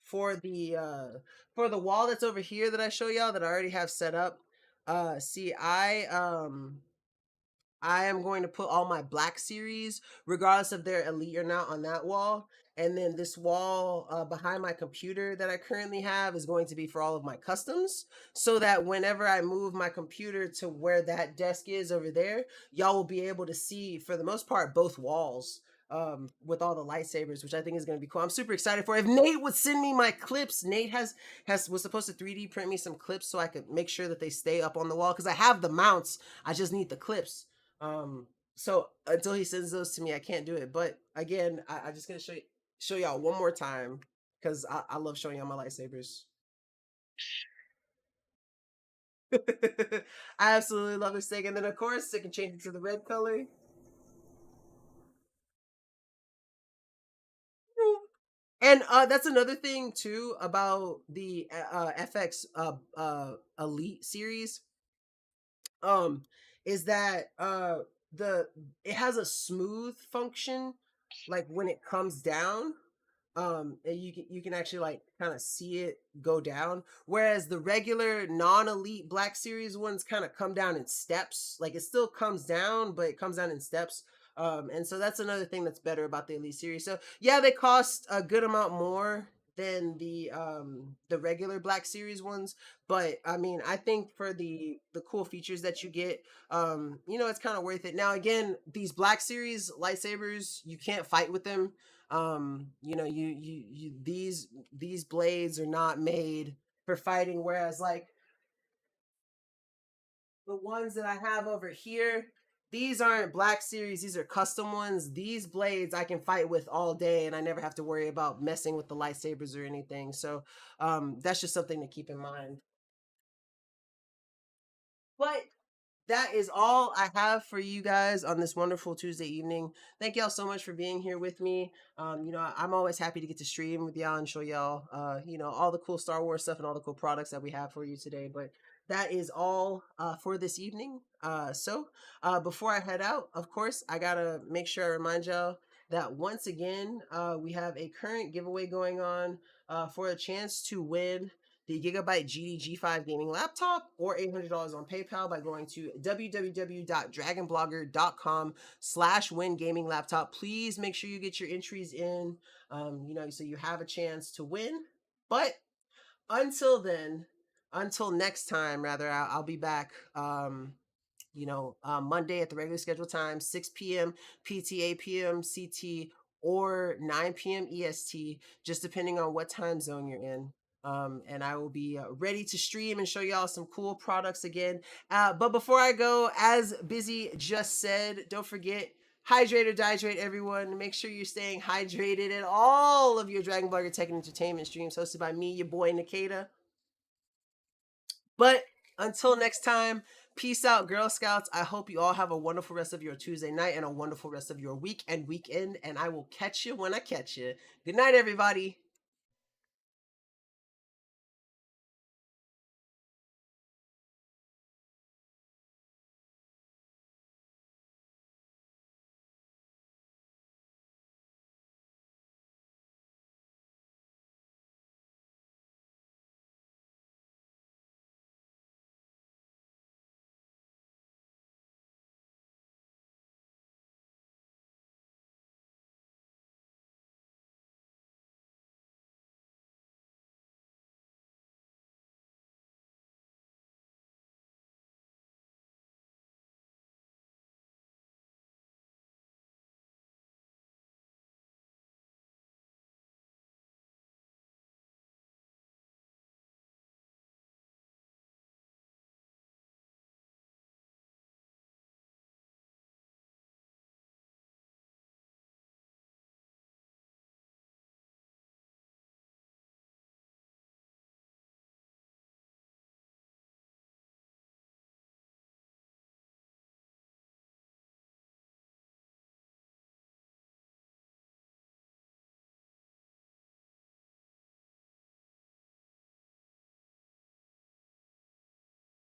for the wall that's over here that I show y'all that I already have set up. See, I am going to put all my Black Series, regardless if they're elite or not, on that wall. And then this wall behind my computer that I currently have is going to be for all of my customs. So that whenever I move my computer to where that desk is over there, y'all will be able to see, for the most part, both walls with all the lightsabers, which I think is going to be cool. I'm super excited for it. If Nate would send me my clips, Nate was supposed to 3D print me some clips so I could make sure that they stay up on the wall because I have the mounts. I just need the clips. So until he sends those to me, I can't do it. But again, I just gonna show y'all one more time because I love showing y'all my lightsabers. I absolutely love this thing. And then of course it can change it to the red color. And that's another thing too about the FX Elite series. Um, is that the it has a smooth function, like when it comes down. And you can actually like kind of see it go down, whereas the regular non-elite Black Series ones kind of come down in steps. Like it still comes down, but it comes down in steps. And so that's another thing that's better about the Elite Series. So yeah, they cost a good amount more than the regular Black Series ones, but I mean I think for the cool features that you get, you know, it's kind of worth it. Now again, these Black Series lightsabers, you can't fight with them. You know, you these blades are not made for fighting, whereas like the ones that I have over here, these aren't Black Series, these are custom ones. These blades I can fight with all day and I never have to worry about messing with the lightsabers or anything. So that's just something to keep in mind. But that is all I have for you guys on this wonderful Tuesday evening. Thank y'all so much for being here with me. You know, I'm always happy to get to stream with y'all and show y'all, you know, all the cool Star Wars stuff and all the cool products that we have for you today. But that is all for this evening. Before I head out, of course, I gotta make sure I remind y'all that once again, we have a current giveaway going on for a chance to win the Gigabyte GD G5 gaming laptop or $800 on PayPal by going to www.dragonblogger.com/win gaming laptop. Please make sure you get your entries in, you know, so you have a chance to win. But until then, until next time, rather, I'll be back. You know, Monday at the regular scheduled time, 6 p.m. PT, 8 p.m. CT, or 9 p.m. EST, just depending on what time zone you're in. And I will be ready to stream and show y'all some cool products again. But before I go, as Busy just said, don't forget, hydrate or dihydrate, everyone. Make sure you're staying hydrated at all of your Dragon Blogger Tech and Entertainment streams hosted by me, your boy Nkda. But until next time, peace out, Girl Scouts. I hope you all have a wonderful rest of your Tuesday night and a wonderful rest of your week and weekend. And I will catch you when I catch you. Good night, everybody.